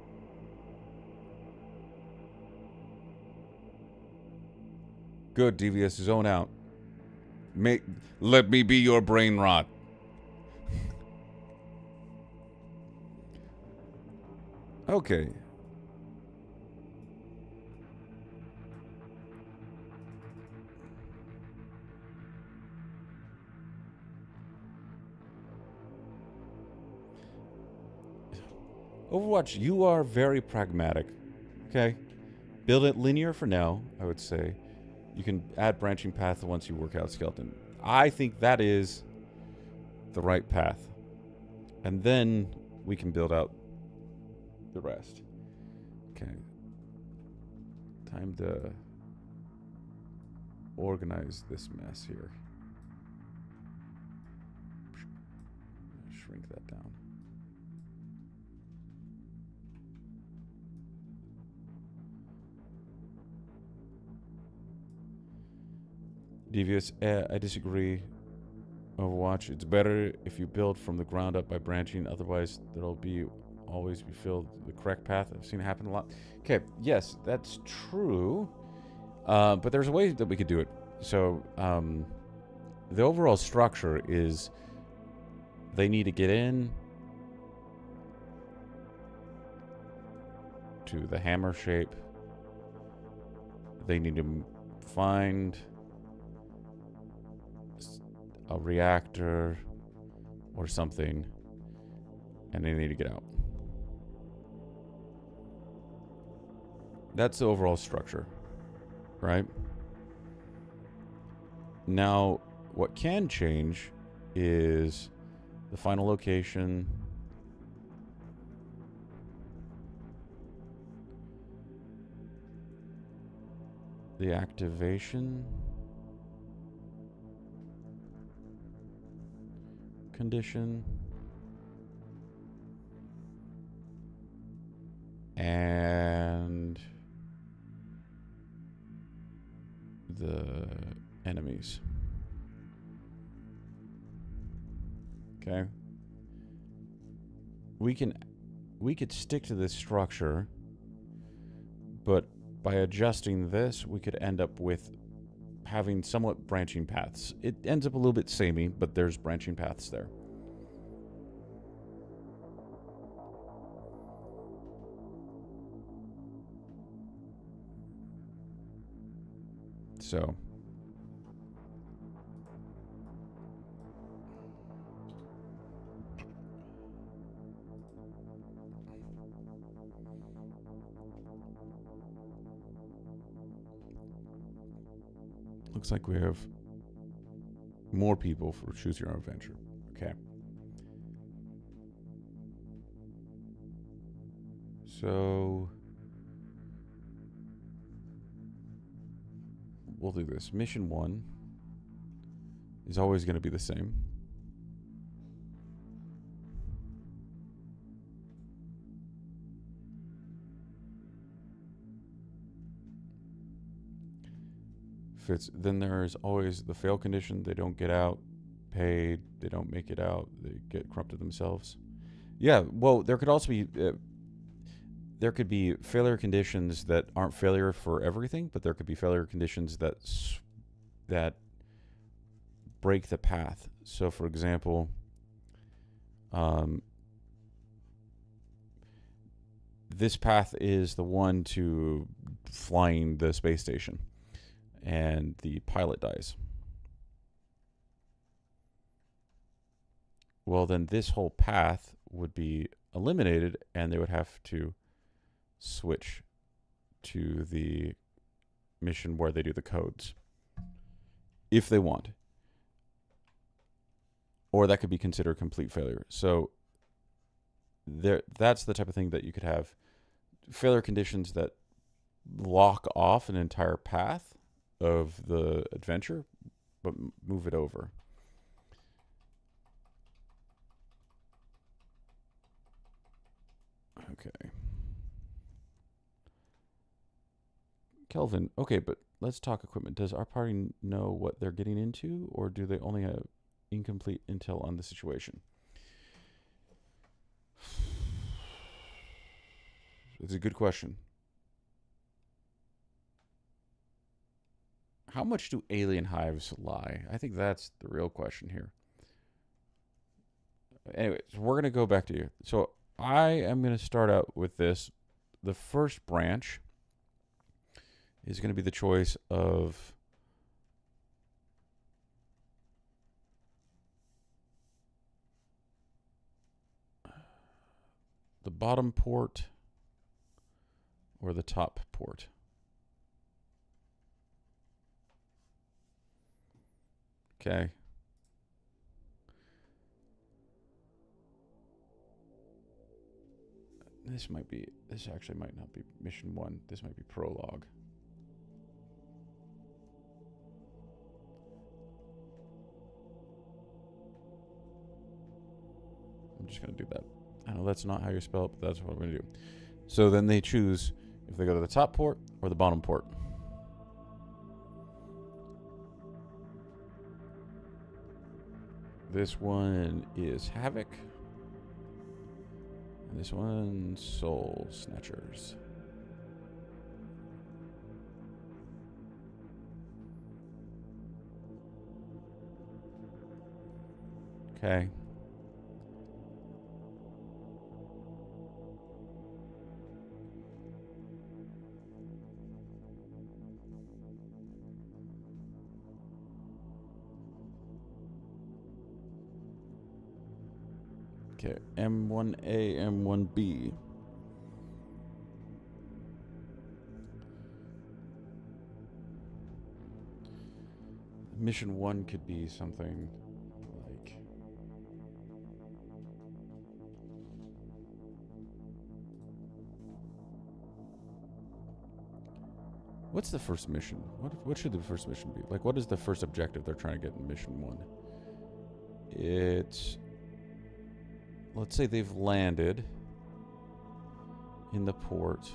Good, devious, zone out. Let me be your brain rot. Okay. Overwatch, you are very pragmatic. Okay? Build it linear for now, I would say. You can add branching path once you work out skeleton. I think that is the right path. And then we can build out the rest. Okay. Time to organize this mess here. Shrink that down. Devious, I disagree. Overwatch, it's better if you build from the ground up by branching. Otherwise, there'll always be filled the correct path. I've seen it happen a lot. Okay, yes, that's true. But there's a way that we could do it. So, the overall structure is they need to get in to the hammer shape. They need to find a reactor or something, and they need to get out. That's the overall structure, right? Now, what can change is the final location, the activation condition, and the enemies. We we could stick to this structure, but by adjusting this, we could end up with having somewhat branching paths. It ends up a little bit samey, but there's branching paths there. So looks like we have more people for Choose Your Own Adventure. Okay. So we'll do this. Mission 1 is always going to be the same. Then there's always the fail condition. They don't get out paid. They don't make it out. They get corrupted themselves. Yeah, well, there could also be there could be failure conditions that aren't failure for everything, but there could be failure conditions that break the path. So, for example, this path is the one to flying the space station, and the pilot dies. Well, then this whole path would be eliminated, and they would have to switch to the mission where they do the codes, if they want. Or that could be considered complete failure. So that's the type of thing that you could have failure conditions that lock off an entire path of the adventure, but move it over. Okay. Kelvin, okay, but let's talk equipment. Does our party know what they're getting into, or do they only have incomplete intel on the situation? It's a good question. How much do alien hives lie? I think that's the real question here. Anyways, we're going to go back to you. So I am going to start out with this. The first branch is going to be the choice of the bottom port or the top port. Okay. This actually might not be mission 1. This might be prologue. I'm just going to do that. I know that's not how you spell it, but that's what I'm going to do. So then they choose if they go to the top port or the bottom port. This one is Havoc. And this one, Soul Snatchers. Okay. Okay, M1A, M1B. Mission 1 could be something like... What's the first mission? What should the first mission be? Like, what is the first objective they're trying to get in mission 1? It's... Let's say they've landed in the port.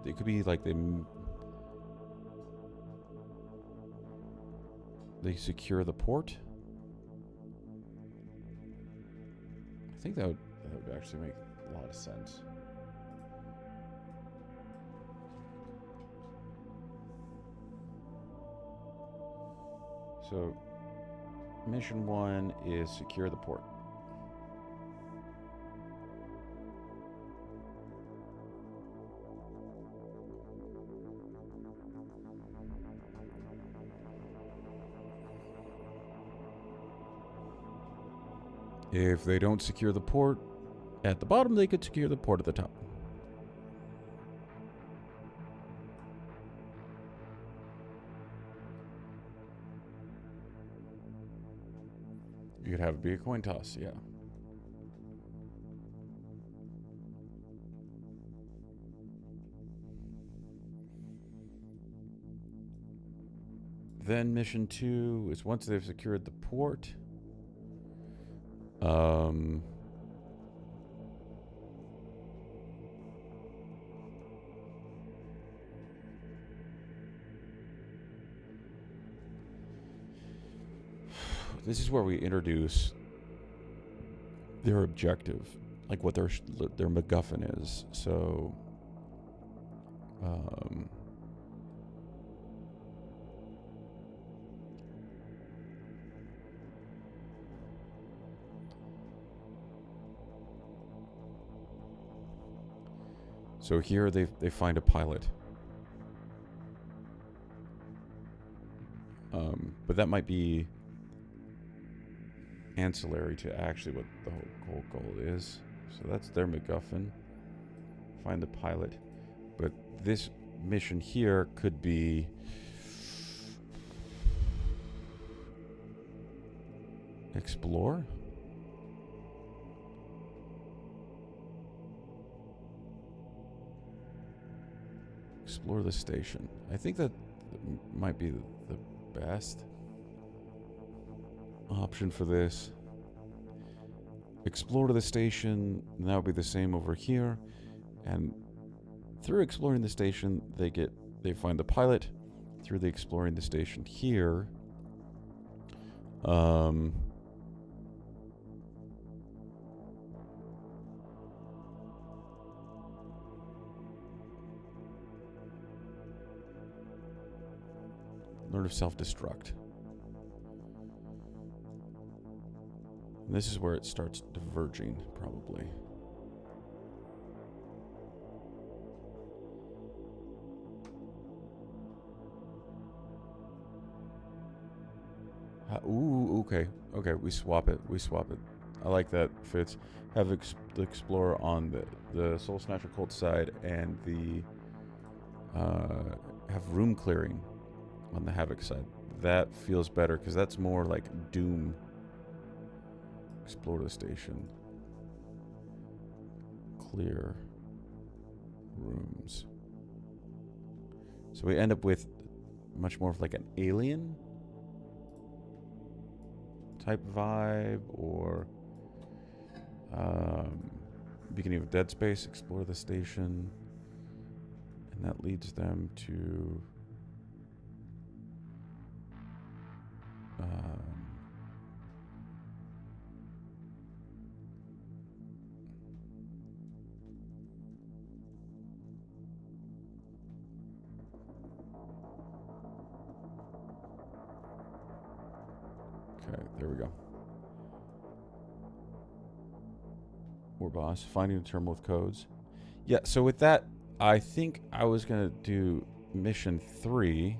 It could be like they secure the port. think that would actually make a lot of sense. So, mission 1 is secure the port. If they don't secure the port at the bottom, they could secure the port at the top. You could have it be a coin toss, yeah. Then mission 2 is once they've secured the port. This is where we introduce their objective, like what their MacGuffin is. So, so here they find a pilot. But that might be ancillary to actually what the whole goal is. So that's their MacGuffin. Find the pilot. But this mission here could be explore. Explore the station. I think that might be the best option for this. Explore the station, and that would be the same over here. And through exploring the station, they find the pilot. Through the exploring the station here, learn of self-destruct. And this is where it starts diverging, probably. Ooh, okay. Okay, we swap it. I like that fits. Have the Explorer on the Soul Snatcher cult side, and the have room clearing on the Havoc side. That feels better, because that's more like Doom. Explore the station. Clear rooms. So we end up with much more of like an Alien type vibe, or beginning of Dead Space. Explore the station, and that leads them to okay, there we go. War boss, finding a terminal with codes. Yeah, so with that, I think I was going to do mission 3.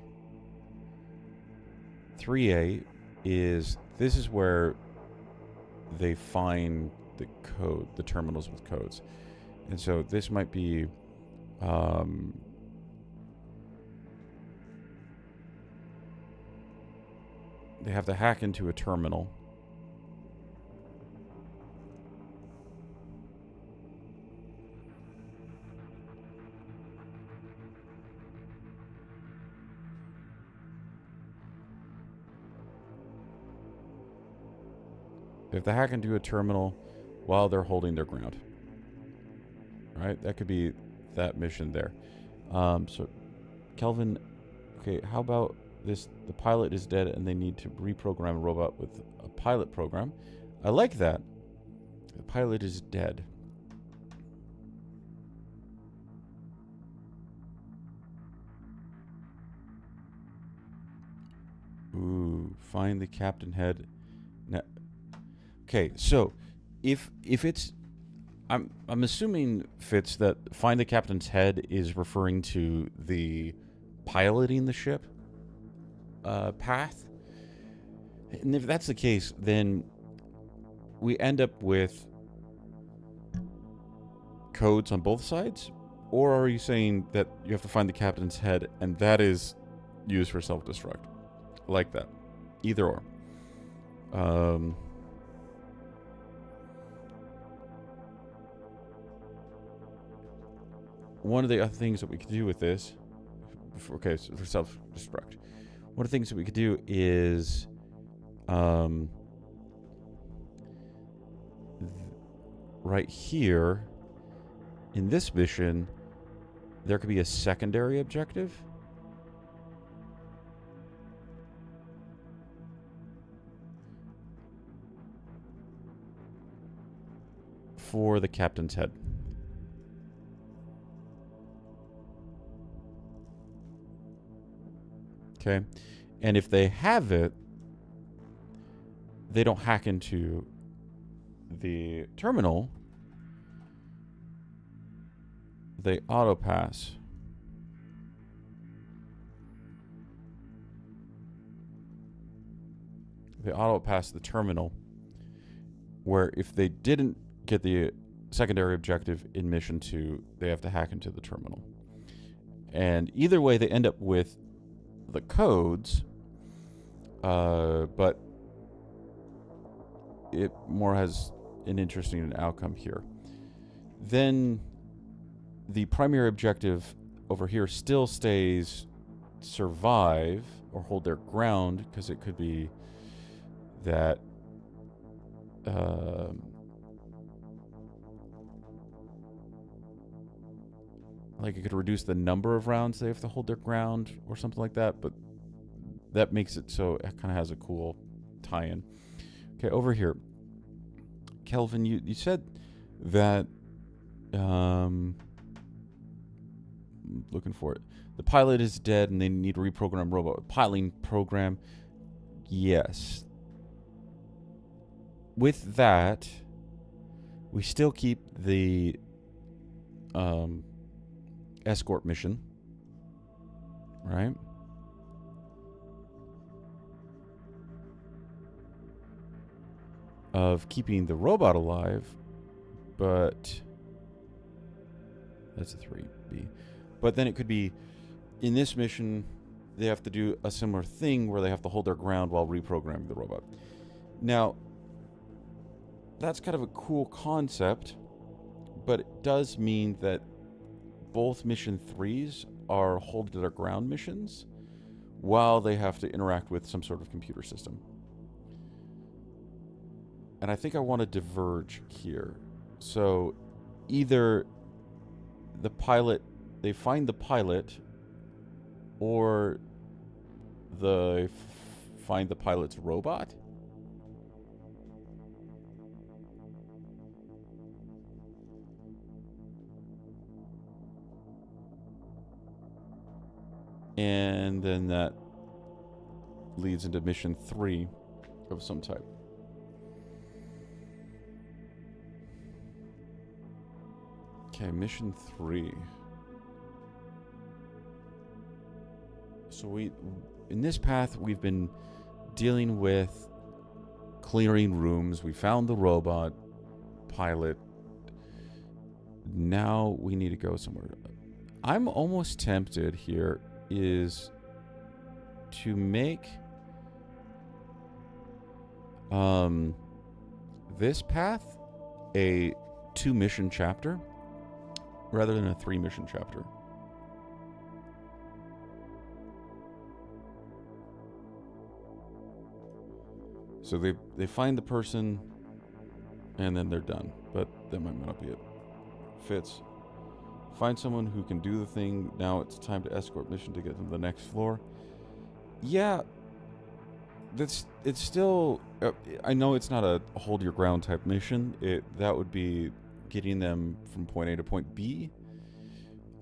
3A is, this is where they find the code, the terminals with codes. And so this might be they have to hack into a terminal. They have to hack into a terminal while they're holding their ground. Right? That could be that mission there. So, Kelvin, okay, how about this? The pilot is dead and they need to reprogram a robot with a pilot program. I like that. The pilot is dead. Ooh, find the captain head. Now, okay, so if it's, I'm assuming, Fitz, that find the captain's head is referring to the piloting the ship path. And if that's the case, then we end up with codes on both sides? Or are you saying that you have to find the captain's head and that is used for self-destruct? Like that. Either or. One of the other things that we could do with this, okay, so for self-destruct, one of the things that we could do is right here in this mission, there could be a secondary objective. For the captain's head. Okay. And if they have it, they don't hack into the terminal. They auto pass. They auto pass the terminal, where if they didn't get the secondary objective in mission 2, they have to hack into the terminal. And either way, they end up with the codes, but it more has an interesting outcome here. Then the primary objective over here still stays survive or hold their ground, because it could be that like it could reduce the number of rounds they have to hold their ground or something like that, but that makes it so it kind of has a cool tie-in. Okay, over here, Kelvin, you said that looking for it. The pilot is dead and they need to reprogram robot piloting program. Yes. With that, we still keep the escort mission, right? Of keeping the robot alive, but that's a 3B. But then it could be, in this mission, they have to do a similar thing where they have to hold their ground while reprogramming the robot. Now, that's kind of a cool concept, but it does mean that both mission 3s are hold their ground missions while they have to interact with some sort of computer system. And I think I want to diverge here. So either the pilot, they find the pilot, or they find the pilot's robot. And then that leads into mission 3 of some type. Okay, mission 3. So in this path, we've been dealing with clearing rooms. We found the robot pilot. Now we need to go somewhere. I'm almost tempted here is to make this path a 2-mission chapter rather than a 3-mission chapter. So they find the person and then they're done, but that might not be it. Fits. Find someone who can do the thing. Now it's time to escort mission to get them to the next floor. Yeah, it's still. I know it's not a hold your ground type mission. That would be getting them from point A to point B.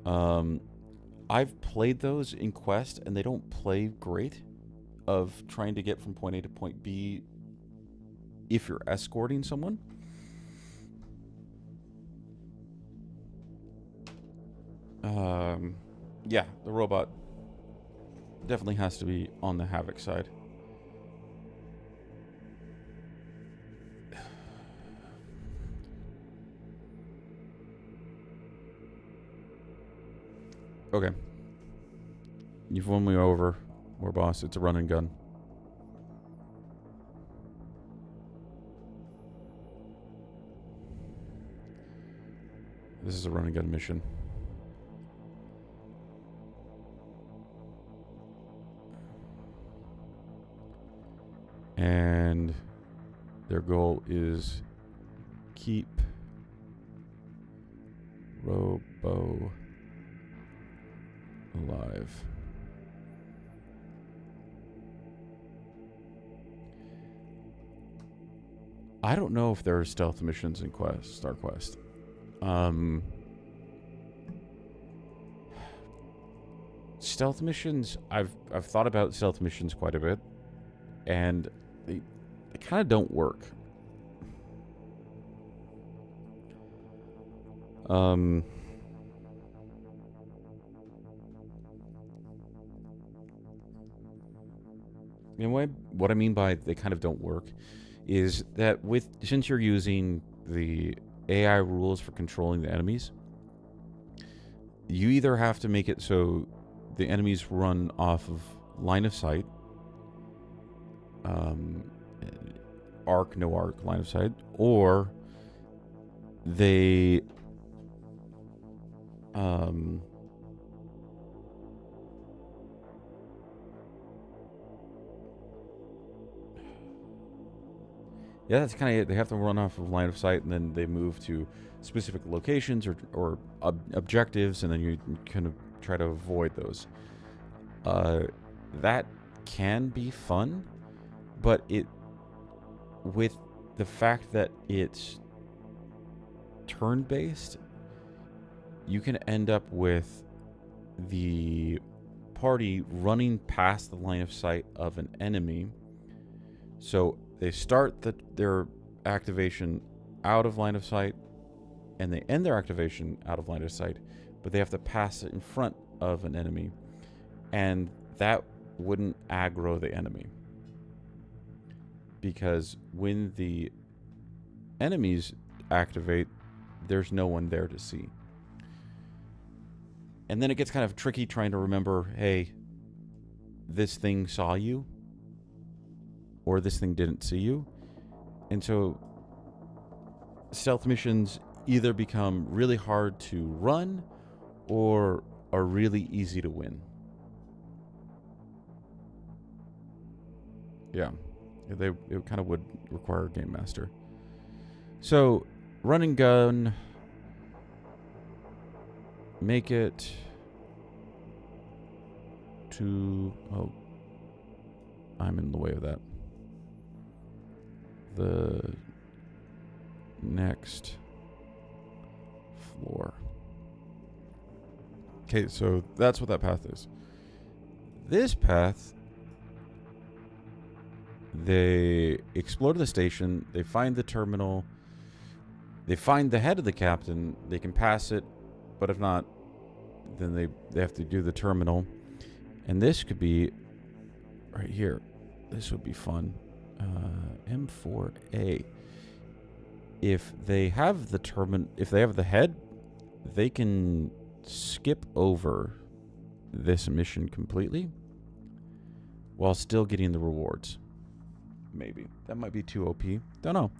I've played those in Quest, and they don't play great. Of trying to get from point A to point B, if you're escorting someone. Yeah, the robot definitely has to be on the Havoc side. Okay. You've won me over, War Boss. It's a run and gun. This is a run and gun mission. And their goal is keep Robo alive. I don't know if there are stealth missions in Star Quest. Stealth missions, I've thought about stealth missions quite a bit, and they kind of don't work. Anyway, what I mean by they kind of don't work is that since you're using the AI rules for controlling the enemies, you either have to make it so the enemies run off of line of sight, no arc line of sight, or they yeah, that's kind of it. They have to run off of line of sight, and then they move to specific locations or objectives, and then you kind of try to avoid those. That can be fun, but with the fact that it's turn-based, you can end up with the party running past the line of sight of an enemy. So they start their activation out of line of sight, and they end their activation out of line of sight, but they have to pass it in front of an enemy, and that wouldn't aggro the enemy, because when the enemies activate, there's no one there to see. And then it gets kind of tricky trying to remember, hey, this thing saw you, or this thing didn't see you. And so stealth missions either become really hard to run or are really easy to win. Yeah, it kind of would require a game master. So run and gun, make it to, oh, I'm in the way of that. The next floor. Okay, so that's what that path is. This path, they explore the station, they find the terminal, they find the head of the captain, they can pass it, but if not, then they have to do the terminal. And this could be right here. This would be fun. M4A. If they have if they have the head, they can skip over this mission completely while still getting the rewards. Maybe that might be too OP. Don't know.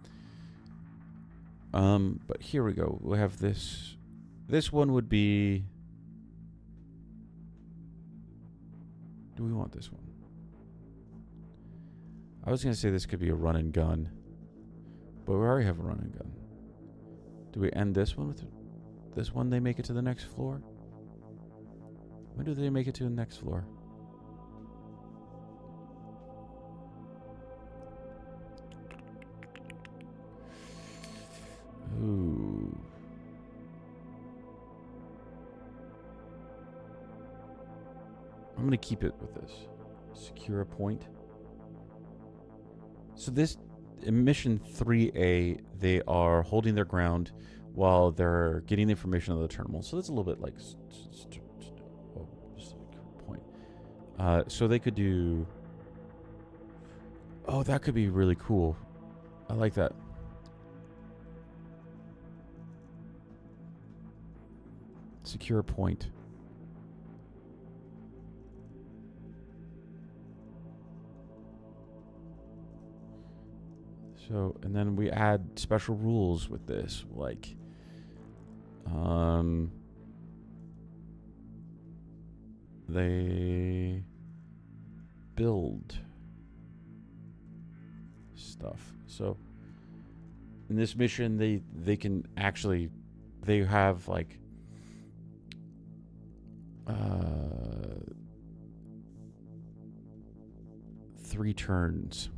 But here we go. We have this. This one would be. Do we want this one? I was going to say this could be a run and gun, but we already have a run and gun. Do we end this one with this one? They make it to the next floor? When do they make it to the next floor? I'm going to keep it with this. Secure a point. So this, in mission 3A, they are holding their ground while they're getting information on the terminal. So that's a little bit like point. So they could do... Oh, that could be really cool. I like that. Secure a point. So, and then we add special rules with this, like, they build stuff. So, in this mission, they can actually, they have like, 3 turns.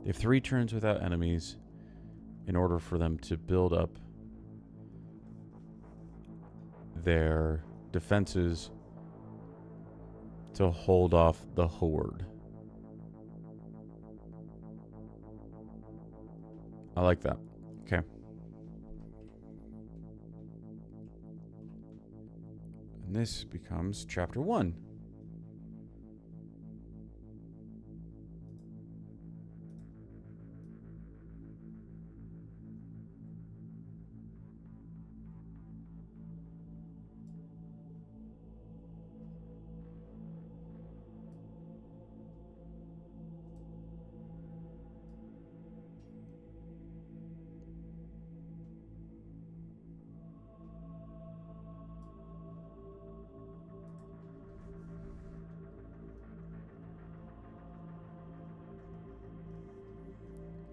They have 3 turns without enemies in order for them to build up their defenses to hold off the horde. I like that. Okay. And this becomes chapter 1.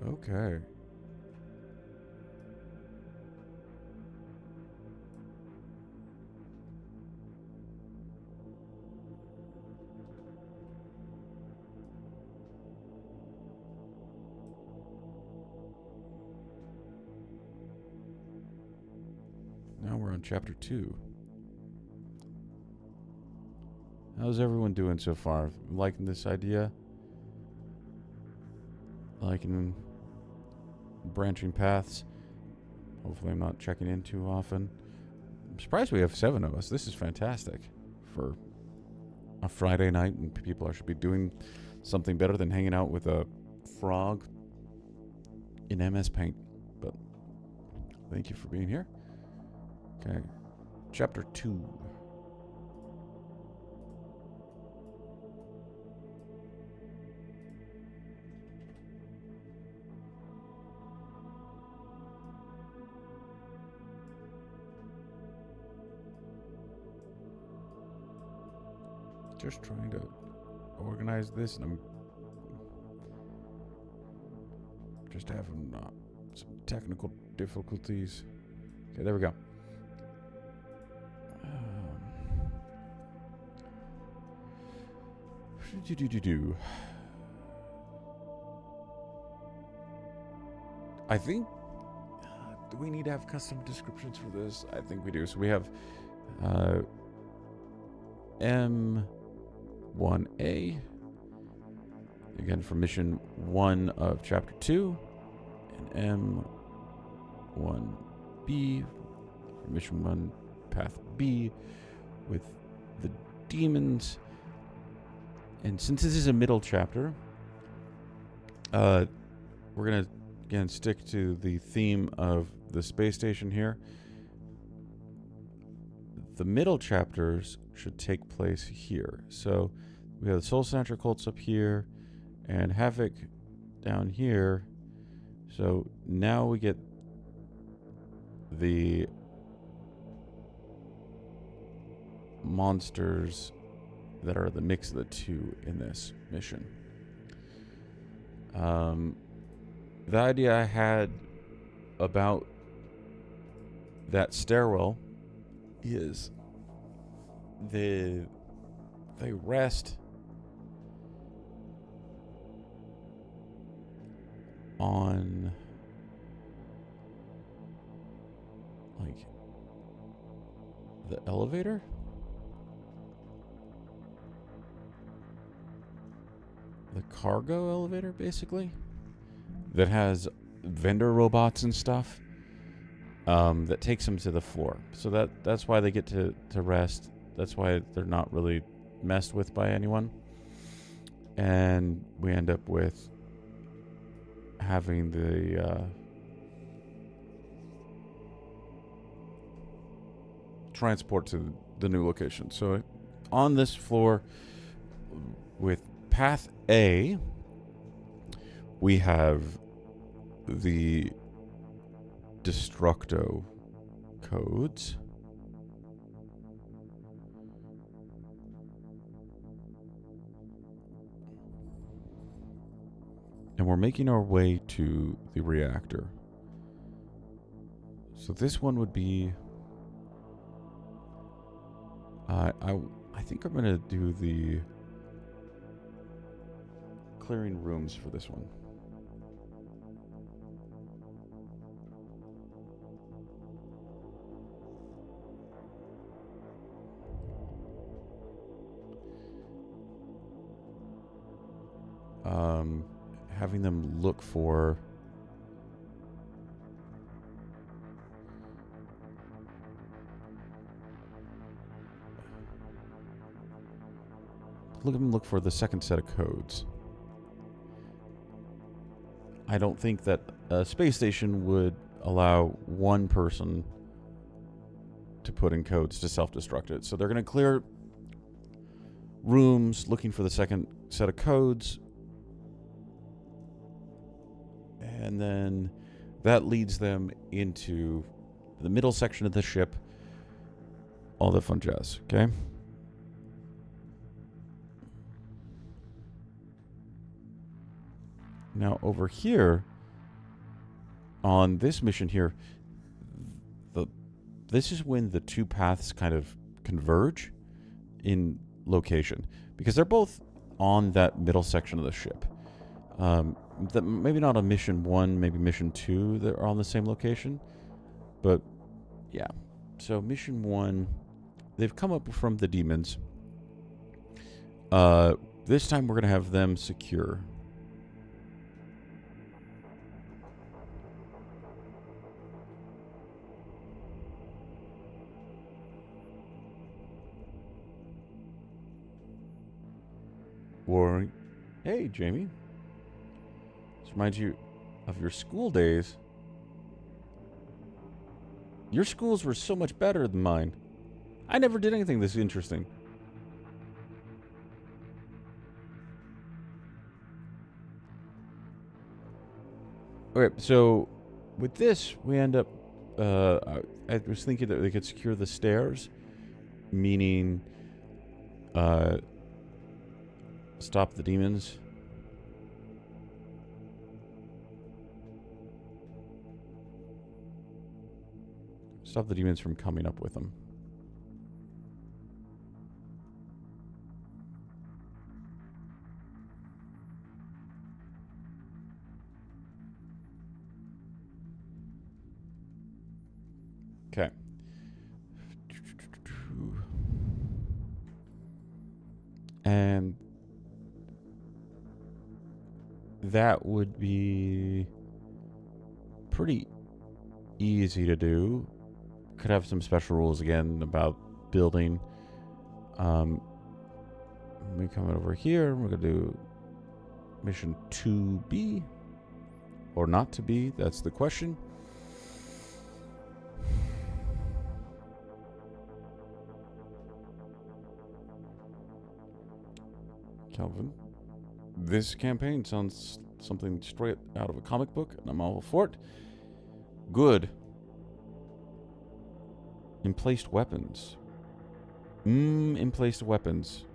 Okay. Now we're on chapter 2. How's everyone doing so far? Liking this idea? Liking branching paths? Hopefully I'm not checking in too often. I'm surprised we have 7 of us. This is fantastic for a Friday night, and people should be doing something better than hanging out with a frog in MS Paint. But thank you for being here. Okay, chapter 2. Just trying to organize this, and I'm just having some technical difficulties. Okay, there we go. I think, do we need to have custom descriptions for this? I think we do. So we have M1A, again for mission 1 of chapter 2, and M1B for mission 1 path B with the demons. And since this is a middle chapter, we're going to, again, stick to the theme of the space station here. The middle chapters should take place here. So we have the Soul Snatcher cults up here and Havoc down here. So now we get the monsters that are the mix of the two in this mission. The idea I had about that stairwell is they rest on like the elevator. The cargo elevator, basically, that has vendor robots and stuff that takes them to the floor. So that's why they get to rest. That's why they're not really messed with by anyone. And we end up with having the transport to the new location. So on this floor with path A, we have the Destructo codes. And we're making our way to the reactor. So this one would be... I think I'm going to do the clearing rooms for this one. Having them look for look for the second set of codes. I don't think that a space station would allow one person to put in codes to self-destruct it. So they're going to clear rooms looking for the second set of codes. And then that leads them into the middle section of the ship. All that fun jazz, okay? Now over here, on this mission here, this is when the two paths kind of converge in location. Because they're both on that middle section of the ship. Maybe not on mission 1, maybe mission 2 that are on the same location. But, yeah. So, mission 1, they've come up from the demons. This time we're going to have them secure. Warring. Hey, Jamie. This reminds you of your school days. Your schools were so much better than mine. I never did anything this interesting. Okay, so with this, we end up... I was thinking that they could secure the stairs, meaning... stop the demons. Stop the demons from coming up with them. Okay. And that would be pretty easy to do. Could have some special rules again about building. We come over here. We're gonna do mission 2B or not to be. That's the question. Calvin, this campaign sounds something straight out of a comic book, and I'm all for it. Good. Emplaced weapons. Emplaced weapons.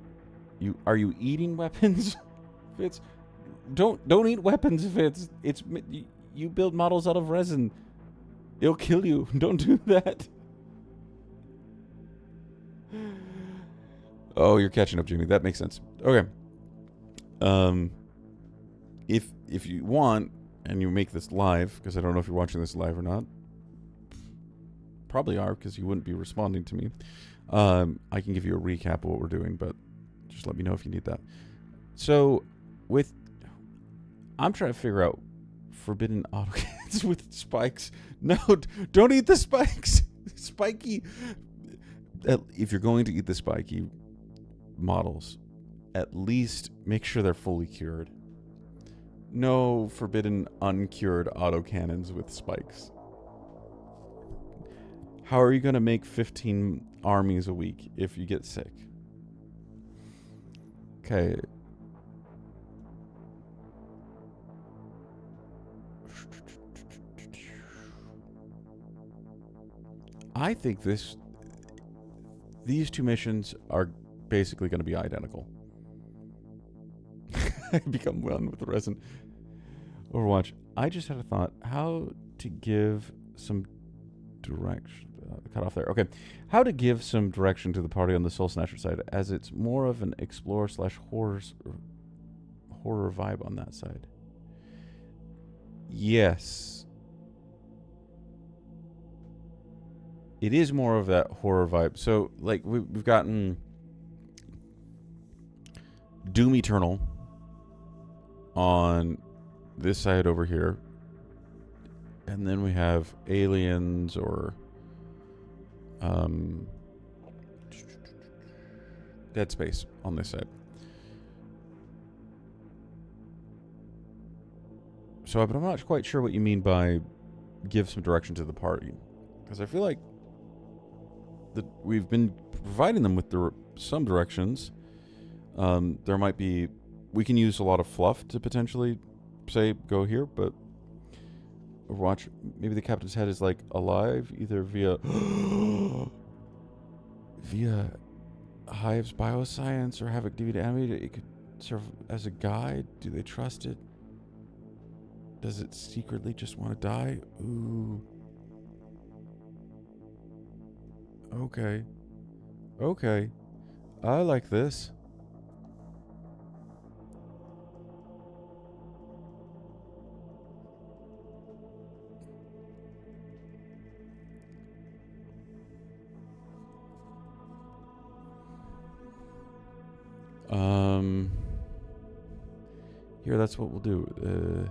Are you eating weapons? Fitz, don't eat weapons, Fitz. You build models out of resin. It'll kill you. Don't do that. Oh, you're catching up, Jimmy. That makes sense. Okay. If you want, and you make this live, because I don't know if you're watching this live or not. Probably are, because you wouldn't be responding to me. I can give you a recap of what we're doing, but just let me know if you need that. So, I'm trying to figure out forbidden autocans with spikes. No, don't eat the spikes. Spiky. If you're going to eat the spiky models, at least make sure they're fully cured. No forbidden uncured autocannons with spikes. How are you going to make 15 armies a week if you get sick? Okay. I think these two missions are basically going to be identical. I become one with the resin. Overwatch. I just had a thought. How to give some direction. Cut off there. Okay. How to give some direction to the party on the Soul Snatcher side, as it's more of an explore / horror vibe on that side. Yes. It is more of that horror vibe. So, like, we've gotten Doom Eternal on this side over here. And then we have Aliens or Dead Space on this side. So, but I'm not quite sure what you mean by give some direction to the party. Because I feel like we've been providing them with some directions. There might be... We can use a lot of fluff to potentially say, go here, but... Overwatch, maybe the captain's head is, like, alive, either via... via Hive's bioscience or Havoc DVD animated. It could serve as a guide. Do they trust it? Does it secretly just want to die? Ooh. Okay. Okay. I like this. Here, that's what we'll do.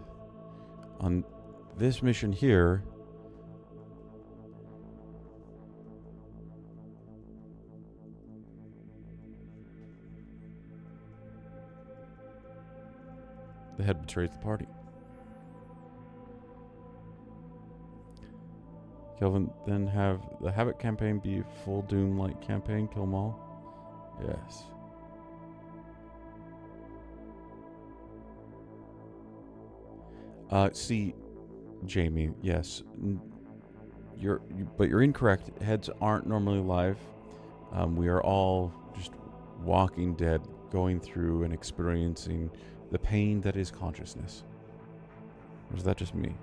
On this mission here, the head betrays the party. Kelvin, then have the Havoc campaign be full Doom-like campaign, kill them all? Yes. See, Jamie, yes. But you're incorrect. Heads aren't normally live. We are all just walking dead, going through and experiencing the pain that is consciousness. Or is that just me?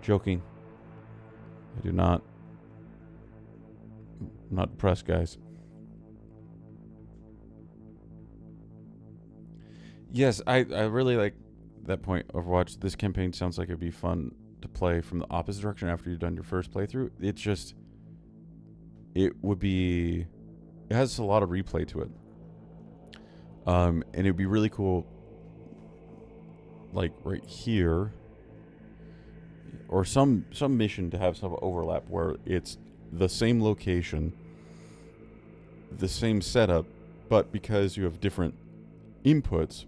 Joking. I do not. I'm not depressed, guys. Yes, I really like that point. Overwatch. This campaign sounds like it'd be fun to play from the opposite direction after you've done your first playthrough. It's just... It would be... It has a lot of replay to it. And it'd be really cool, like, right here, or some mission to have some overlap where it's the same location, the same setup, but because you have different inputs,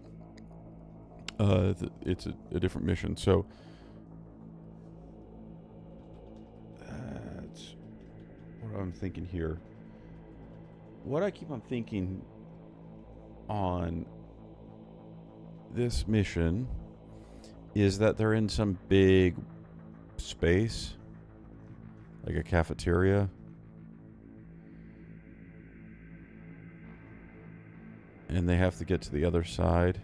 it's a different mission. So that's what I'm thinking here. What I keep on thinking on this mission is that they're in some big space, like a cafeteria, and they have to get to the other side.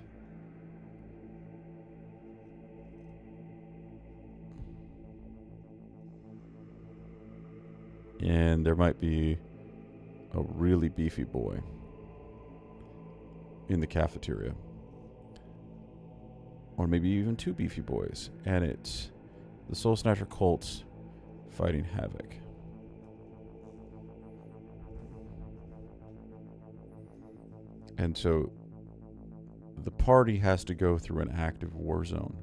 And there might be a really beefy boy in the cafeteria. or maybe even 2 beefy boys, and it's the Soul Snatcher cults fighting Havoc. And so the party has to go through an active war zone.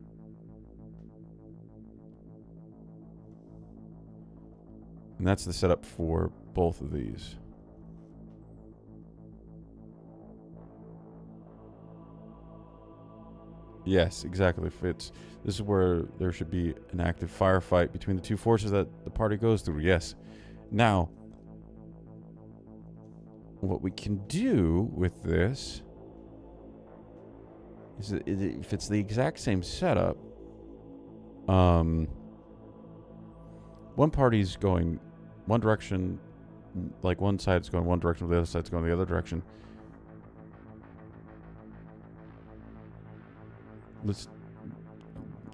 And that's the setup for both of these. Yes, exactly. This is where there should be an active firefight between the two forces that the party goes through. Yes. Now, what we can do with this is that if it's the exact same setup, one party's going one direction, like one side's going one direction, the other side's going the other direction.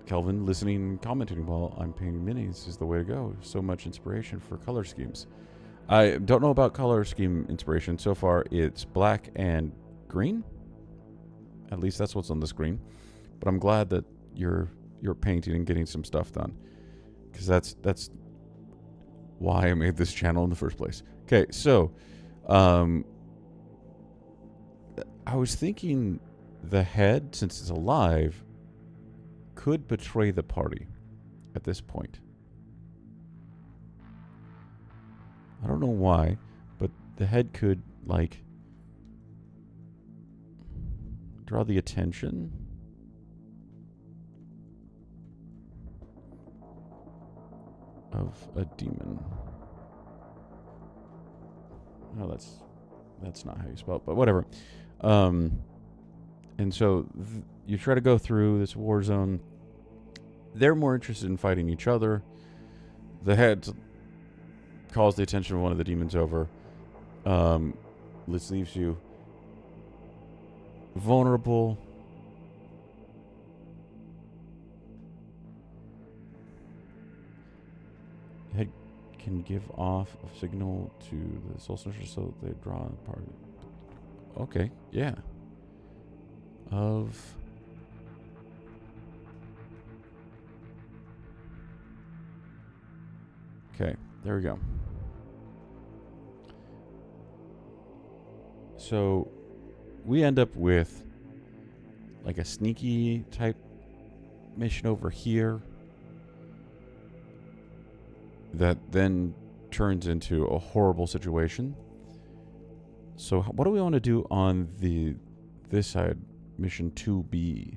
Kelvin listening and commenting while I'm painting minis is the way to go. So much inspiration for color schemes. I don't know about color scheme inspiration. So far, it's black and green. At least that's what's on the screen. But I'm glad that you're painting and getting some stuff done, because that's why I made this channel in the first place. Okay, so I was thinking the head, since it's alive, could betray the party at this point. I don't know why, but the head could, like, draw the attention of a demon. No, that's not how you spell it, but whatever. And so you try to go through this war zone. They're more interested in fighting each other. The head calls the attention of one of the demons over. This leaves you vulnerable. The head can give off a signal to the Soul Snatcher so they draw a part. Okay, yeah. Okay, there we go. So we end up with like a sneaky type mission over here that then turns into a horrible situation. So what do we want to do on this side, mission 2B?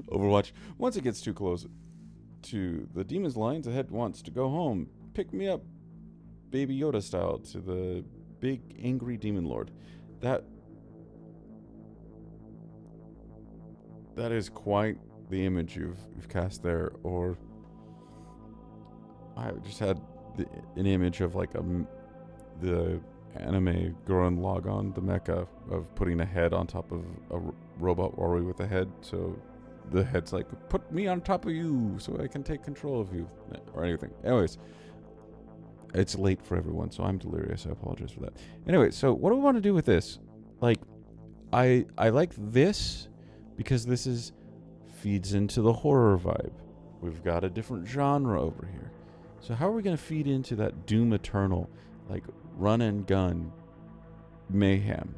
Overwatch. Once it gets too close to the demon's lines, the head wants to go home. Pick me up, Baby Yoda style, to the big angry demon lord. That is quite the image you've cast there. Or I just had an image of like the anime Gurren Lagann, the mecha, of putting a head on top of a robot warrior with a head. So the head's like, put me on top of you so I can take control of you, or anything. Anyways, it's late for everyone, so I'm delirious. I apologize for that. Anyway, so what do we want to do with this? Like, I like this because this feeds into the horror vibe. We've got a different genre over here. So how are we going to feed into that Doom Eternal, like run and gun mayhem?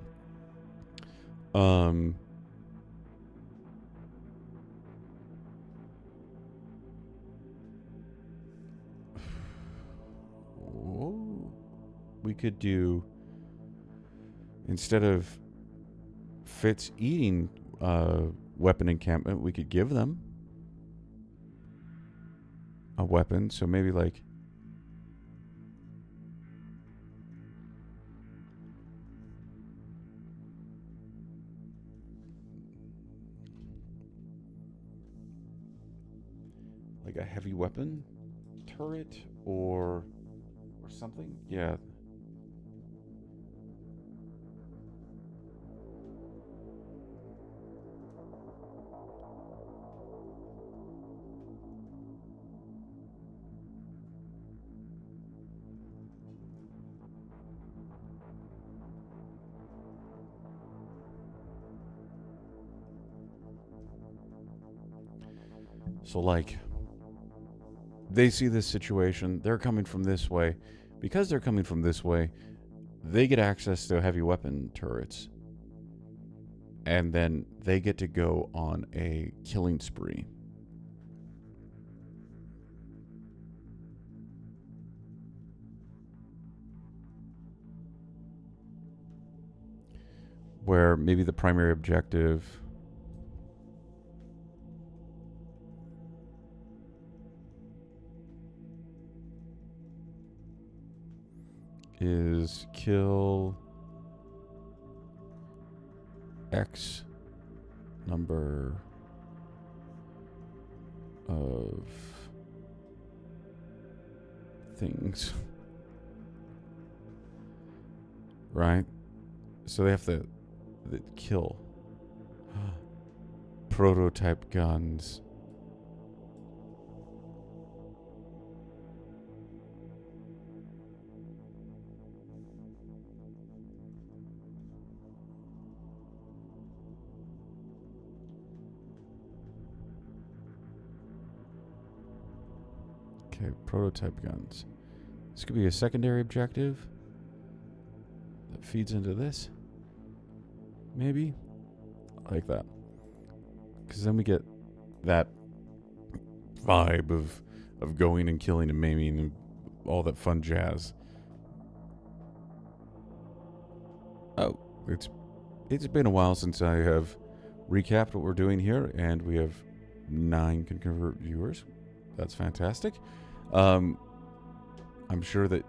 We could do, instead of Fitz eating weapon encampment, we could give them a weapon. So maybe like a heavy weapon turret or something. Yeah. So, like, they see this situation, they're coming from this way. Because they're coming from this way, they get access to heavy weapon turrets. And then they get to go on a killing spree. Where maybe the primary objective is kill X number of things. Right? So they have to kill prototype guns. Okay, prototype guns. This could be a secondary objective that feeds into this. Maybe? Like that. Because then we get that vibe of going and killing and maiming and all that fun jazz. Oh, it's been a while since I have recapped what we're doing here, and we have 9 concurrent viewers. That's fantastic. I'm sure that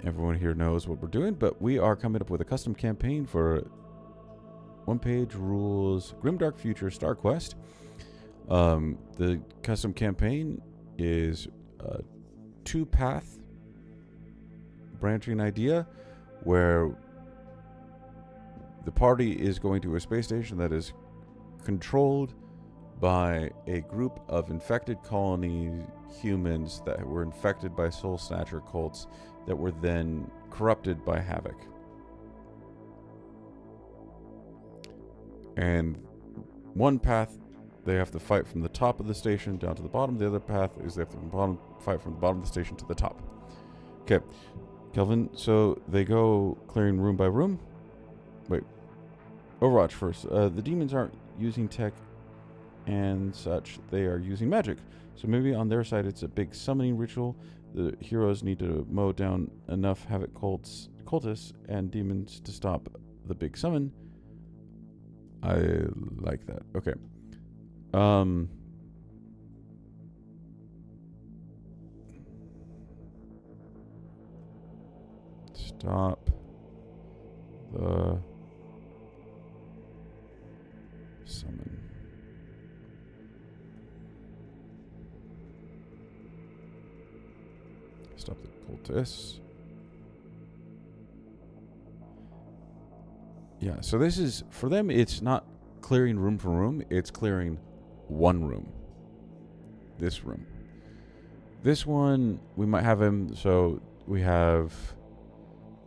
everyone here knows what we're doing, but we are coming up with a custom campaign for one-page rules Grimdark Future Star Quest. The custom campaign is a 2-path branching idea where the party is going to a space station that is controlled by a group of infected colony humans that were infected by Soul Snatcher cults that were then corrupted by Havoc. And one path, they have to fight from the top of the station down to the bottom. The other path is they have to fight from the bottom of the station to the top. Okay, Kelvin, so they go clearing room by room. Wait, Overwatch first. The demons aren't using tech and such. They are using magic. So maybe on their side it's a big summoning ritual. The heroes need to mow down enough Havoc cultists and demons to stop the big summon. I like that. Okay. Stop the summon. Stop the cultists. Yeah, so this is, for them, it's not clearing room for room, it's clearing one room. This room. This one, we might have him, so we have,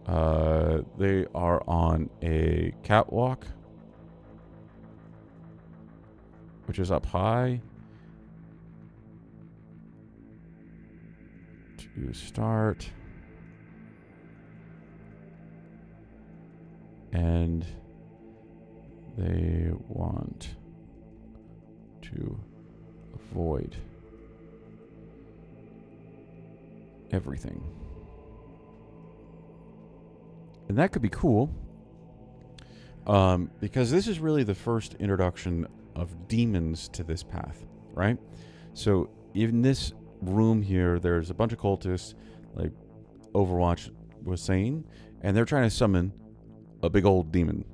they are on a catwalk, which is up high. To start. And they want to avoid everything. And that could be cool, because this is really the first introduction of demons to this path, right? So in this room here, there's a bunch of cultists, like Overwatch was saying, and they're trying to summon a big old demon.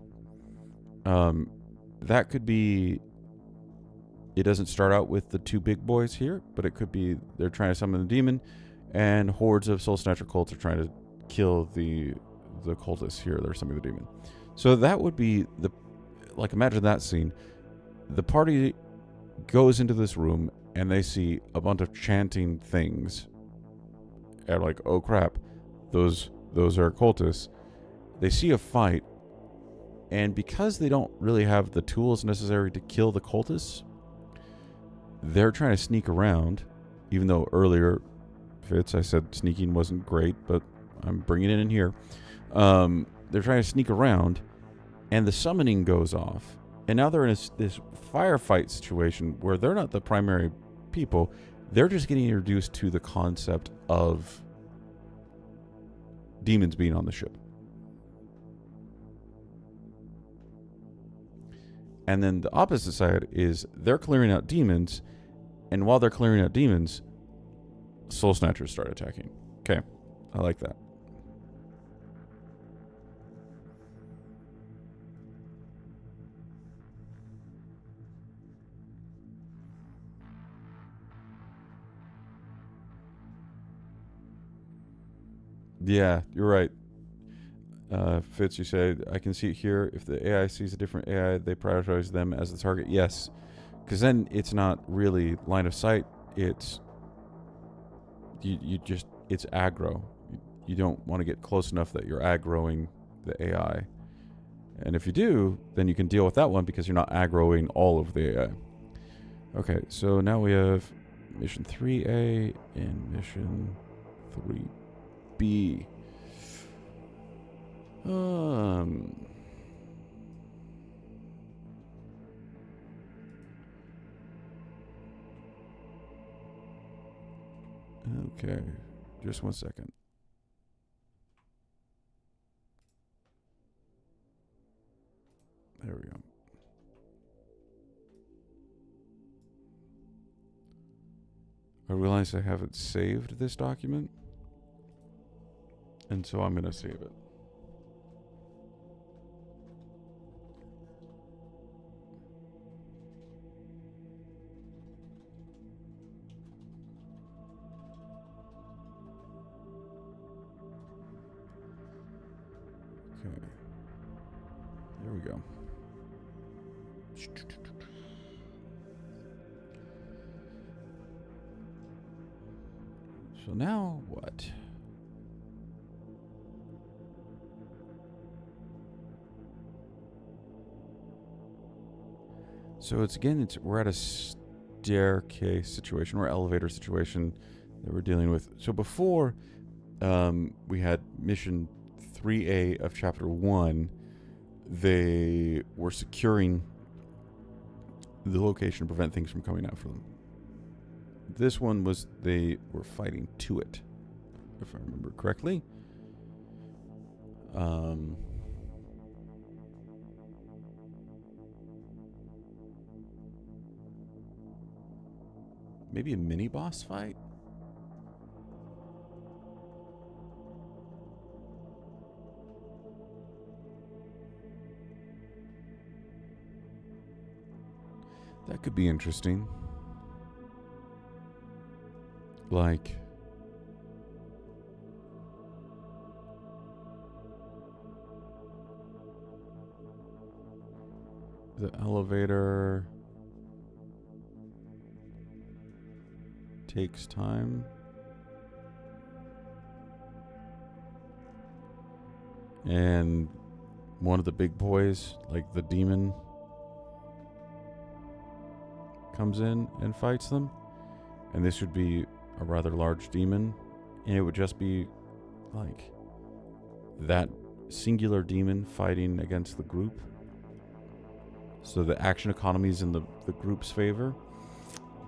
That could be, it doesn't start out with the 2 big boys here, but it could be they're trying to summon the demon, and hordes of Soul Snatcher cults are trying to kill the cultists here. They're summoning the demon. So that would be the, like, imagine that scene. The party goes into this room and they see a bunch of chanting things. And like, oh crap, those are cultists. They see a fight, and because they don't really have the tools necessary to kill the cultists, they're trying to sneak around, even though earlier, Fitz, I said sneaking wasn't great, but I'm bringing it in here. They're trying to sneak around, and the summoning goes off. And now they're in this firefight situation where they're not the primary people. They're just getting introduced to the concept of demons being on the ship. And then the opposite side is they're clearing out demons, and while they're clearing out demons, soul snatchers start attacking. Okay, I like that. Yeah, you're right. Fitz, you said, I can see it here. If the AI sees a different AI, they prioritize them as the target. Yes, because then it's not really line of sight. It's it's aggro. You don't want to get close enough that you're aggroing the AI. And if you do, then you can deal with that one because you're not aggroing all of the AI. Okay, so now we have mission 3A and mission 3B. Okay, just 1 second. There we go. I realize I haven't saved this document, and so I'm going to save it. Okay. There we go. So now what? So we're at a staircase situation or elevator situation that we're dealing with. So before we had mission 3A of chapter 1, they were securing the location to prevent things from coming after them. This one was they were fighting to it, if I remember correctly. Maybe a mini boss fight? That could be interesting. Like, the elevator takes time. And one of the big boys, like the demon, comes in and fights them. And this would be a rather large demon. And it would just be like that singular demon fighting against the group. So the action economy is in the group's favor.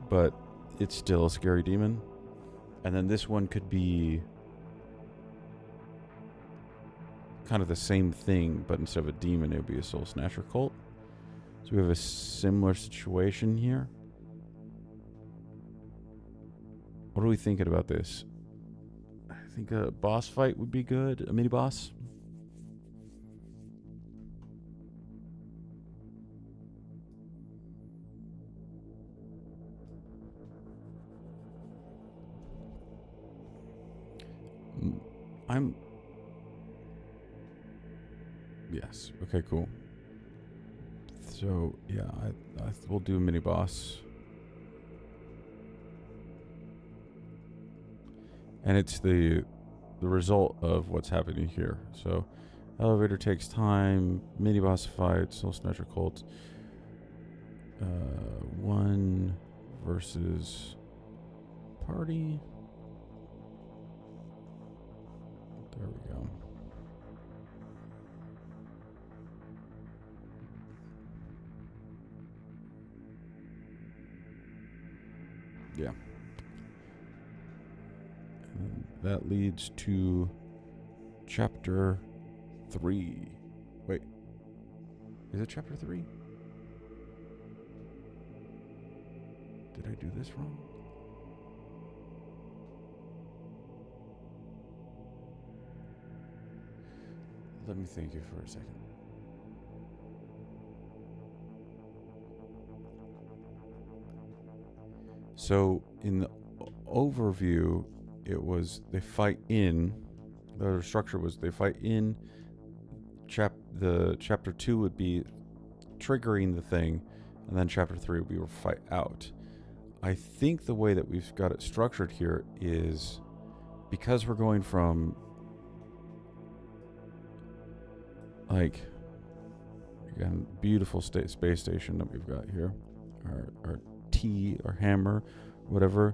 But it's still a scary demon. And then this one could be kind of the same thing, but instead of a demon, it would be a soul snatcher cult. So we have a similar situation here. What are we thinking about this? I think a boss fight would be good. A mini boss. Yes. Okay, cool. So, yeah, I will do a mini boss. And it's the result of what's happening here. So, elevator takes time, mini boss fight, soul snatcher cult. 1 versus party. There we go. Yeah. And that leads to chapter 3. Wait. Is it chapter 3? Did I do this wrong? Let me think here for a second. So in the overview, it was they fight in. The structure was they fight in. The chapter 2 would be triggering the thing, and then chapter 3 would be fight out. I think the way that we've got it structured here is because we're going from like again beautiful space station that we've got here, our T or hammer, whatever.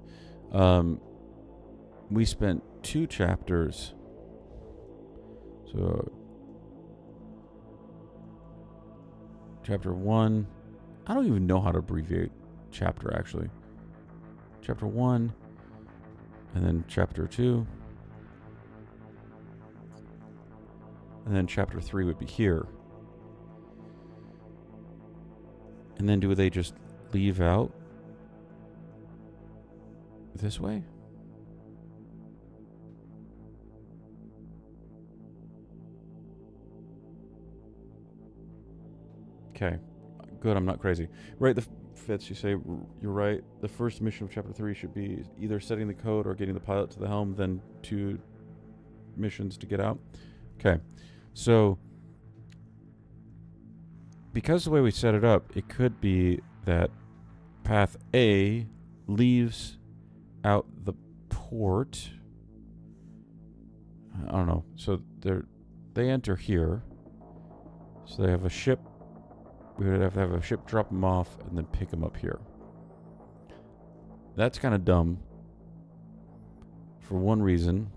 We spent 2 chapters. So chapter 1, I don't even know how to abbreviate chapter actually. Chapter 1, and then chapter 2, and then chapter 3 would be here. And then do they just leave out this way? Okay, good, I'm not crazy. Right, the Fitz, you say you're right. The first mission of chapter 3 should be either setting the code or getting the pilot to the helm, then 2 missions to get out. Okay, so because the way we set it up, it could be that path A leaves out the port. I don't know. So they enter here. So they have a ship. We would have to have a ship drop them off and then pick them up here. That's kind of dumb for one reason,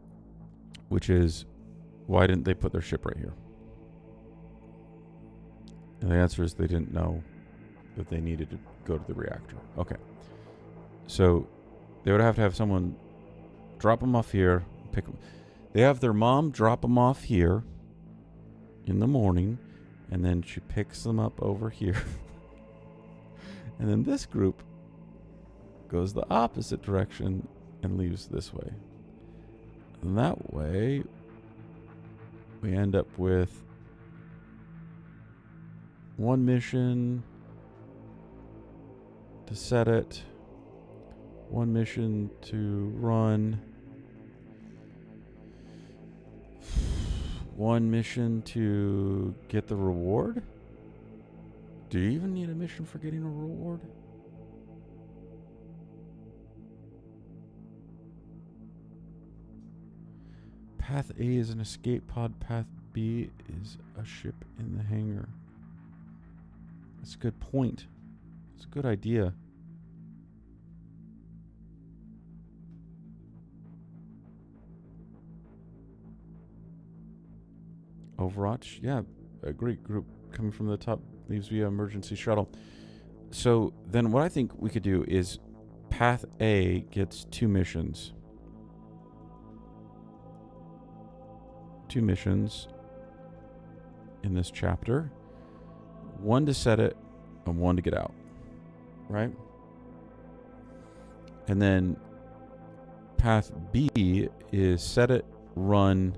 which is why didn't they put their ship right here? And the answer is they didn't know that they needed to go to the reactor. Okay. So they would have to have someone drop them off here, pick them. They have their mom drop them off here in the morning, and then she picks them up over here. And then this group goes the opposite direction and leaves this way. And that way, we end up with 1 mission to set it, 1 mission to run, 1 mission to get the reward? Do you even need a mission for getting a reward? Path A is an escape pod. Path B is a ship in the hangar. That's a good point. It's a good idea. Overwatch? Yeah, a great group coming from the top leaves via emergency shuttle. So then what I think we could do is Path A gets 2 missions. 2 missions in this chapter. 1 to set it and 1 to get out. Right? And then Path B is set it, run,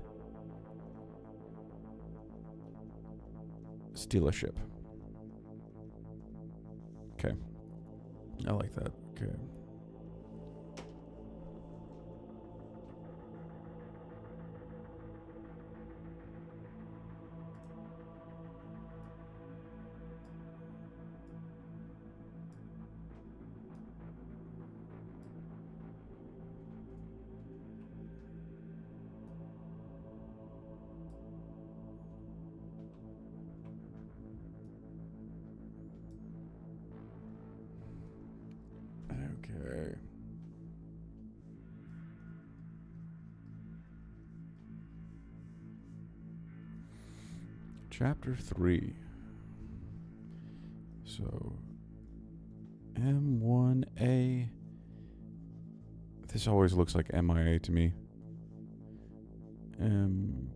steal a ship. Okay. I like that. Okay. Okay. Chapter 3. So, M1A. This always looks like MIA to me. M1B.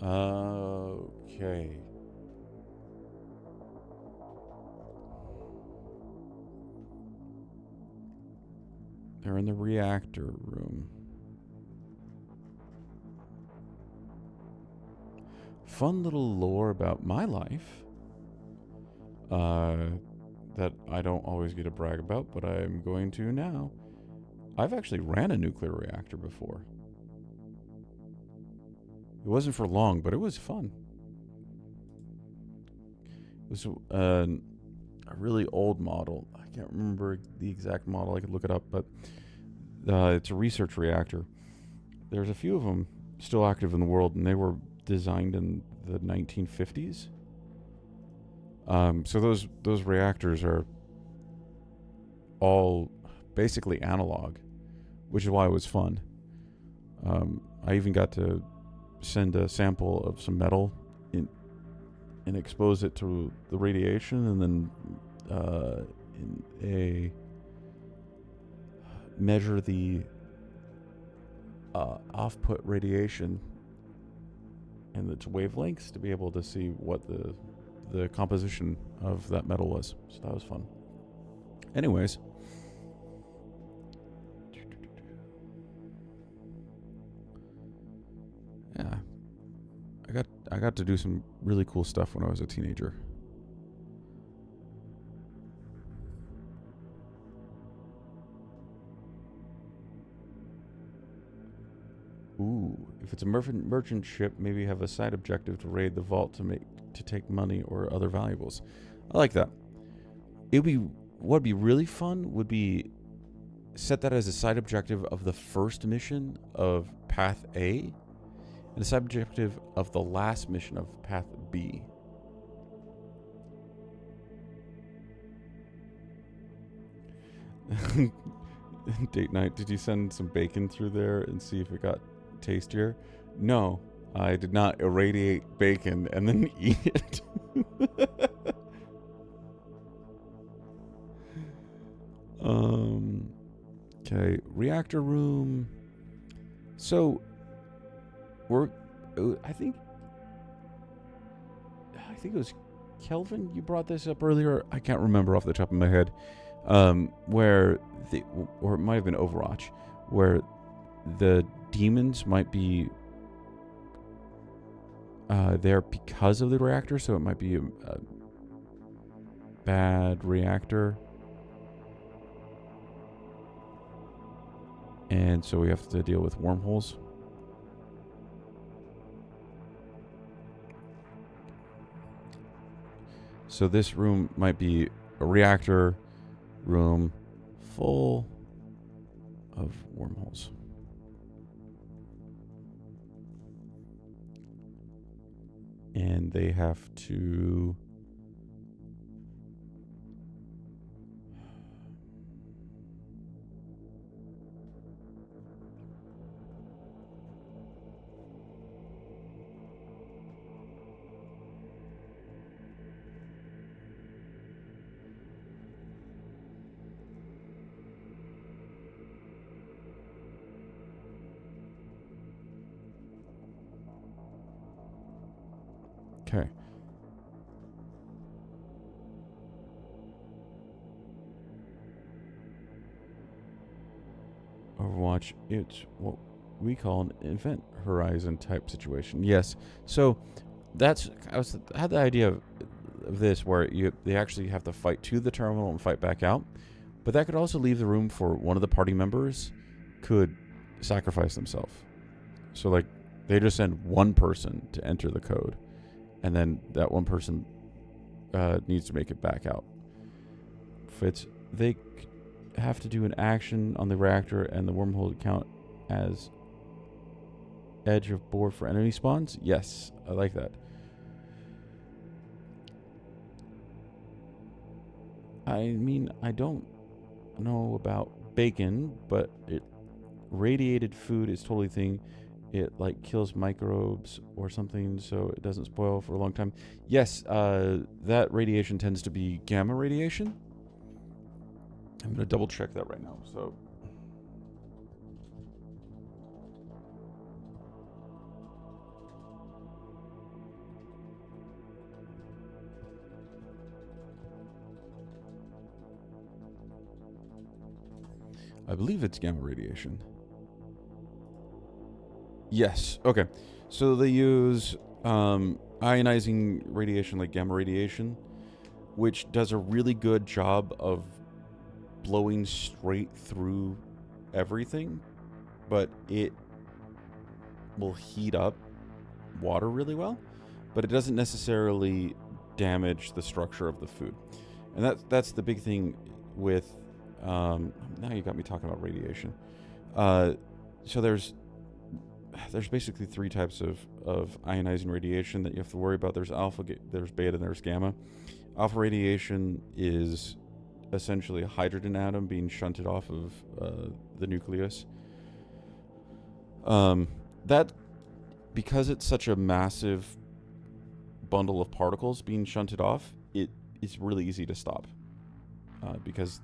Okay. They're in the reactor room. Fun little lore about my life that I don't always get to brag about, but I'm going to now. I've actually ran a nuclear reactor before. It wasn't for long, but it was fun. It was a really old model. I can't remember the exact model. I could look it up, but it's a research reactor. There's a few of them still active in the world, and they were designed in the 1950s. So those reactors are all basically analog, which is why it was fun. I even got to send a sample of some metal and expose it to the radiation, and then measure the off-put radiation and its wavelengths to be able to see what the composition of that metal was. So that was fun. Anyways, yeah, I got to do some really cool stuff when I was a teenager. Ooh, if it's a merchant ship, maybe have a side objective to raid the vault to take money or other valuables. I like that. What'd be really fun would be set that as a side objective of the first mission of Path A, and a side objective of the last mission of Path B. Date night. Did you send some bacon through there and see if it got tastier? No, I did not irradiate bacon and then eat it. Okay, reactor room. So I think it was Kelvin, you brought this up earlier. I can't remember off the top of my head. Or it might have been Overwatch, where the demons might be there because of the reactor, so it might be a bad reactor. And so we have to deal with wormholes. So this room might be a reactor room full of wormholes. And they have to okay. Overwatch, it's what we call an event horizon type situation. Yes. So I had the idea of this where they actually have to fight to the terminal and fight back out. But that could also leave the room for one of the party members could sacrifice themselves. So like they just send one person to enter the code, and then that one person needs to make it back out. They have to do an action on the reactor, and the wormhole count as edge of board for enemy spawns. Yes, I like that. I mean, I don't know about bacon, but radiated food is totally a thing. It like kills microbes or something, so it doesn't spoil for a long time. Yes, that radiation tends to be gamma radiation. I'm gonna double check that right now. So, I believe it's gamma radiation. Yes. Okay. So they use ionizing radiation, like gamma radiation, which does a really good job of blowing straight through everything, but it will heat up water really well, but it doesn't necessarily damage the structure of the food. And that's the big thing with now you got me talking about radiation. So there's basically three types of ionizing radiation that you have to worry about. There's alpha, there's beta, and there's gamma. Alpha radiation is essentially a hydrogen atom being shunted off of the nucleus. That, because it's such a massive bundle of particles being shunted off, it's really easy to stop because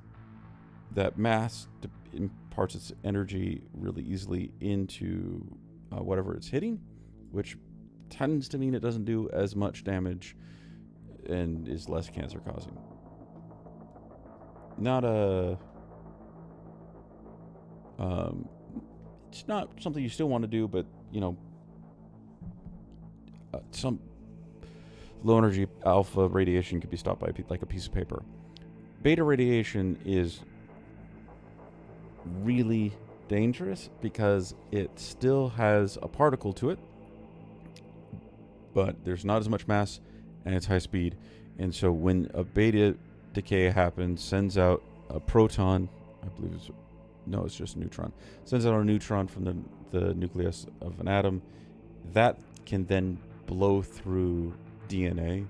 that mass imparts its energy really easily into whatever it's hitting, which tends to mean it doesn't do as much damage and is less cancer causing. Not a it's not something you still want to do, but some low energy alpha radiation could be stopped by like a piece of paper. Beta radiation is really dangerous because it still has a particle to it, but there's not as much mass and it's high speed. And so when a beta decay happens, sends out a proton, I believe it's just a neutron, sends out a neutron from the nucleus of an atom, that can then blow through DNA,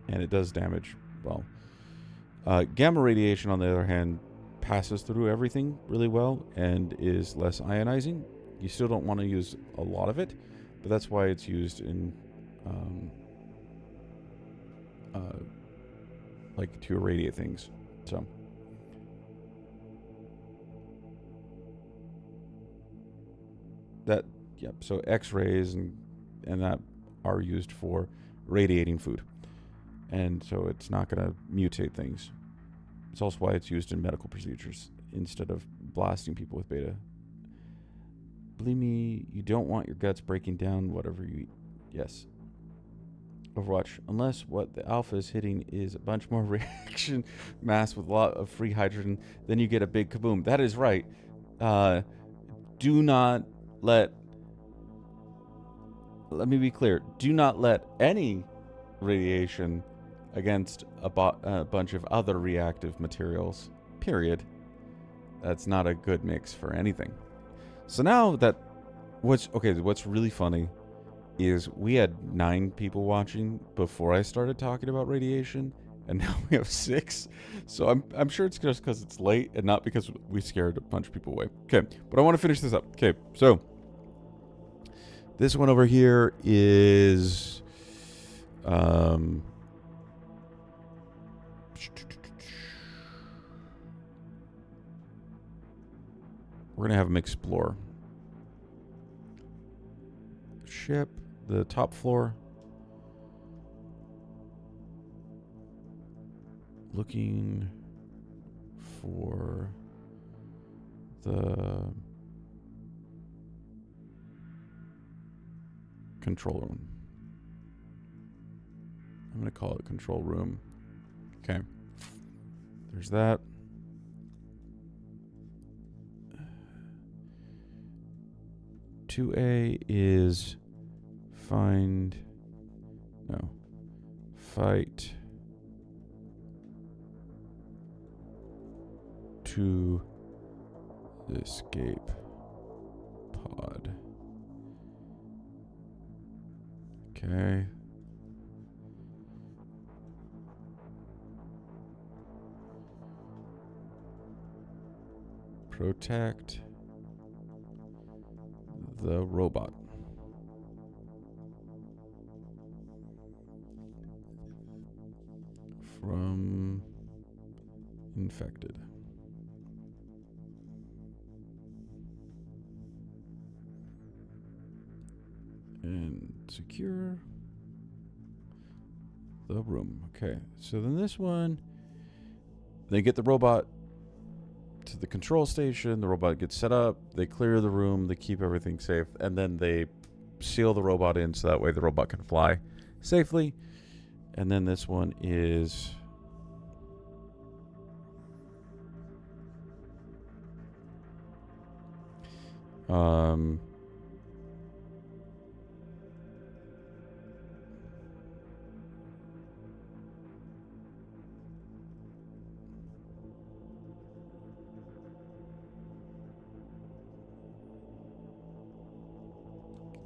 and it does damage. Well, gamma radiation, on the other hand, passes through everything really well and is less ionizing. You still don't want to use a lot of it, but that's why it's used in like to irradiate things. So that, yep. So X-rays and that are used for radiating food, and so it's not going to mutate things. It's also why it's used in medical procedures instead of blasting people with beta. Believe me, you don't want your guts breaking down whatever you eat. Yes. Overwatch. Unless what the alpha is hitting is a bunch more reaction mass with a lot of free hydrogen, then you get a big kaboom. That is right. Do not let me be clear. Do not let any radiation against a bunch of other reactive materials, period. That's not a good mix for anything. So now that what's really funny is we had 9 people watching before I started talking about radiation, and now we have 6. So I'm sure it's just because it's late and not because we scared a bunch of people away. Okay, but I want to finish this up. Okay, so this one over here is we're gonna have them explore ship, the top floor, looking for the control room. I'm going to call it control room. Okay. There's that. Two A is fight to the escape pod. Okay. Protect the robot. From infected. And secure the room. Okay, so then this one, they get the robot to the control station. The robot gets set up. They clear the room. They keep everything safe. And then they seal the robot in so that way the robot can fly safely. And then this one is...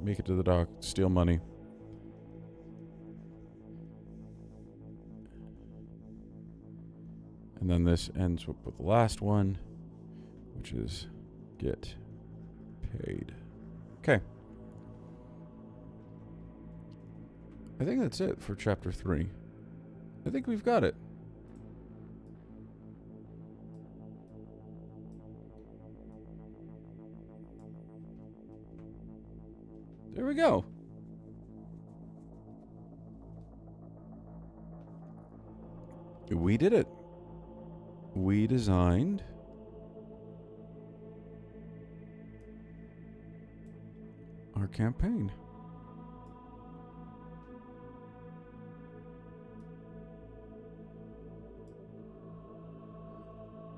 make it to the dock, steal money. And then this ends with the last one, which is get paid. Okay. I think that's it for chapter 3. I think we've got it. There we go. We did it. We designed our campaign.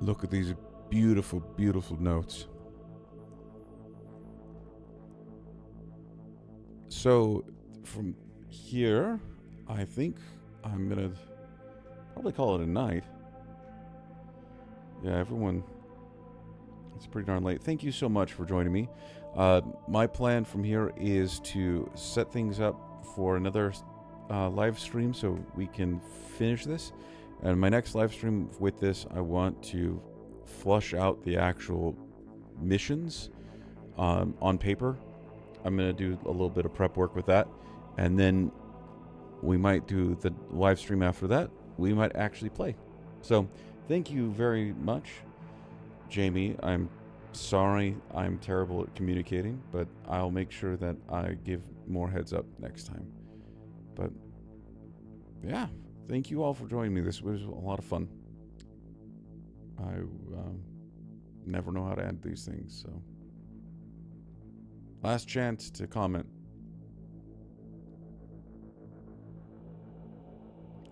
Look at these beautiful, beautiful notes. So from here, I think I'm going to probably call it a night. Yeah, everyone, it's pretty darn late. Thank you so much for joining me. My plan from here is to set things up for another live stream so we can finish this. And my next live stream with this, I want to flush out the actual missions on paper. I'm going to do a little bit of prep work with that. And then we might do the live stream after that. We might actually play. So thank you very much, Jamie. I'm sorry I'm terrible at communicating, but I'll make sure that I give more heads up next time. But yeah, thank you all for joining me. This was a lot of fun. I never know how to end these things, so. Last chance to comment.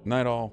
Night all.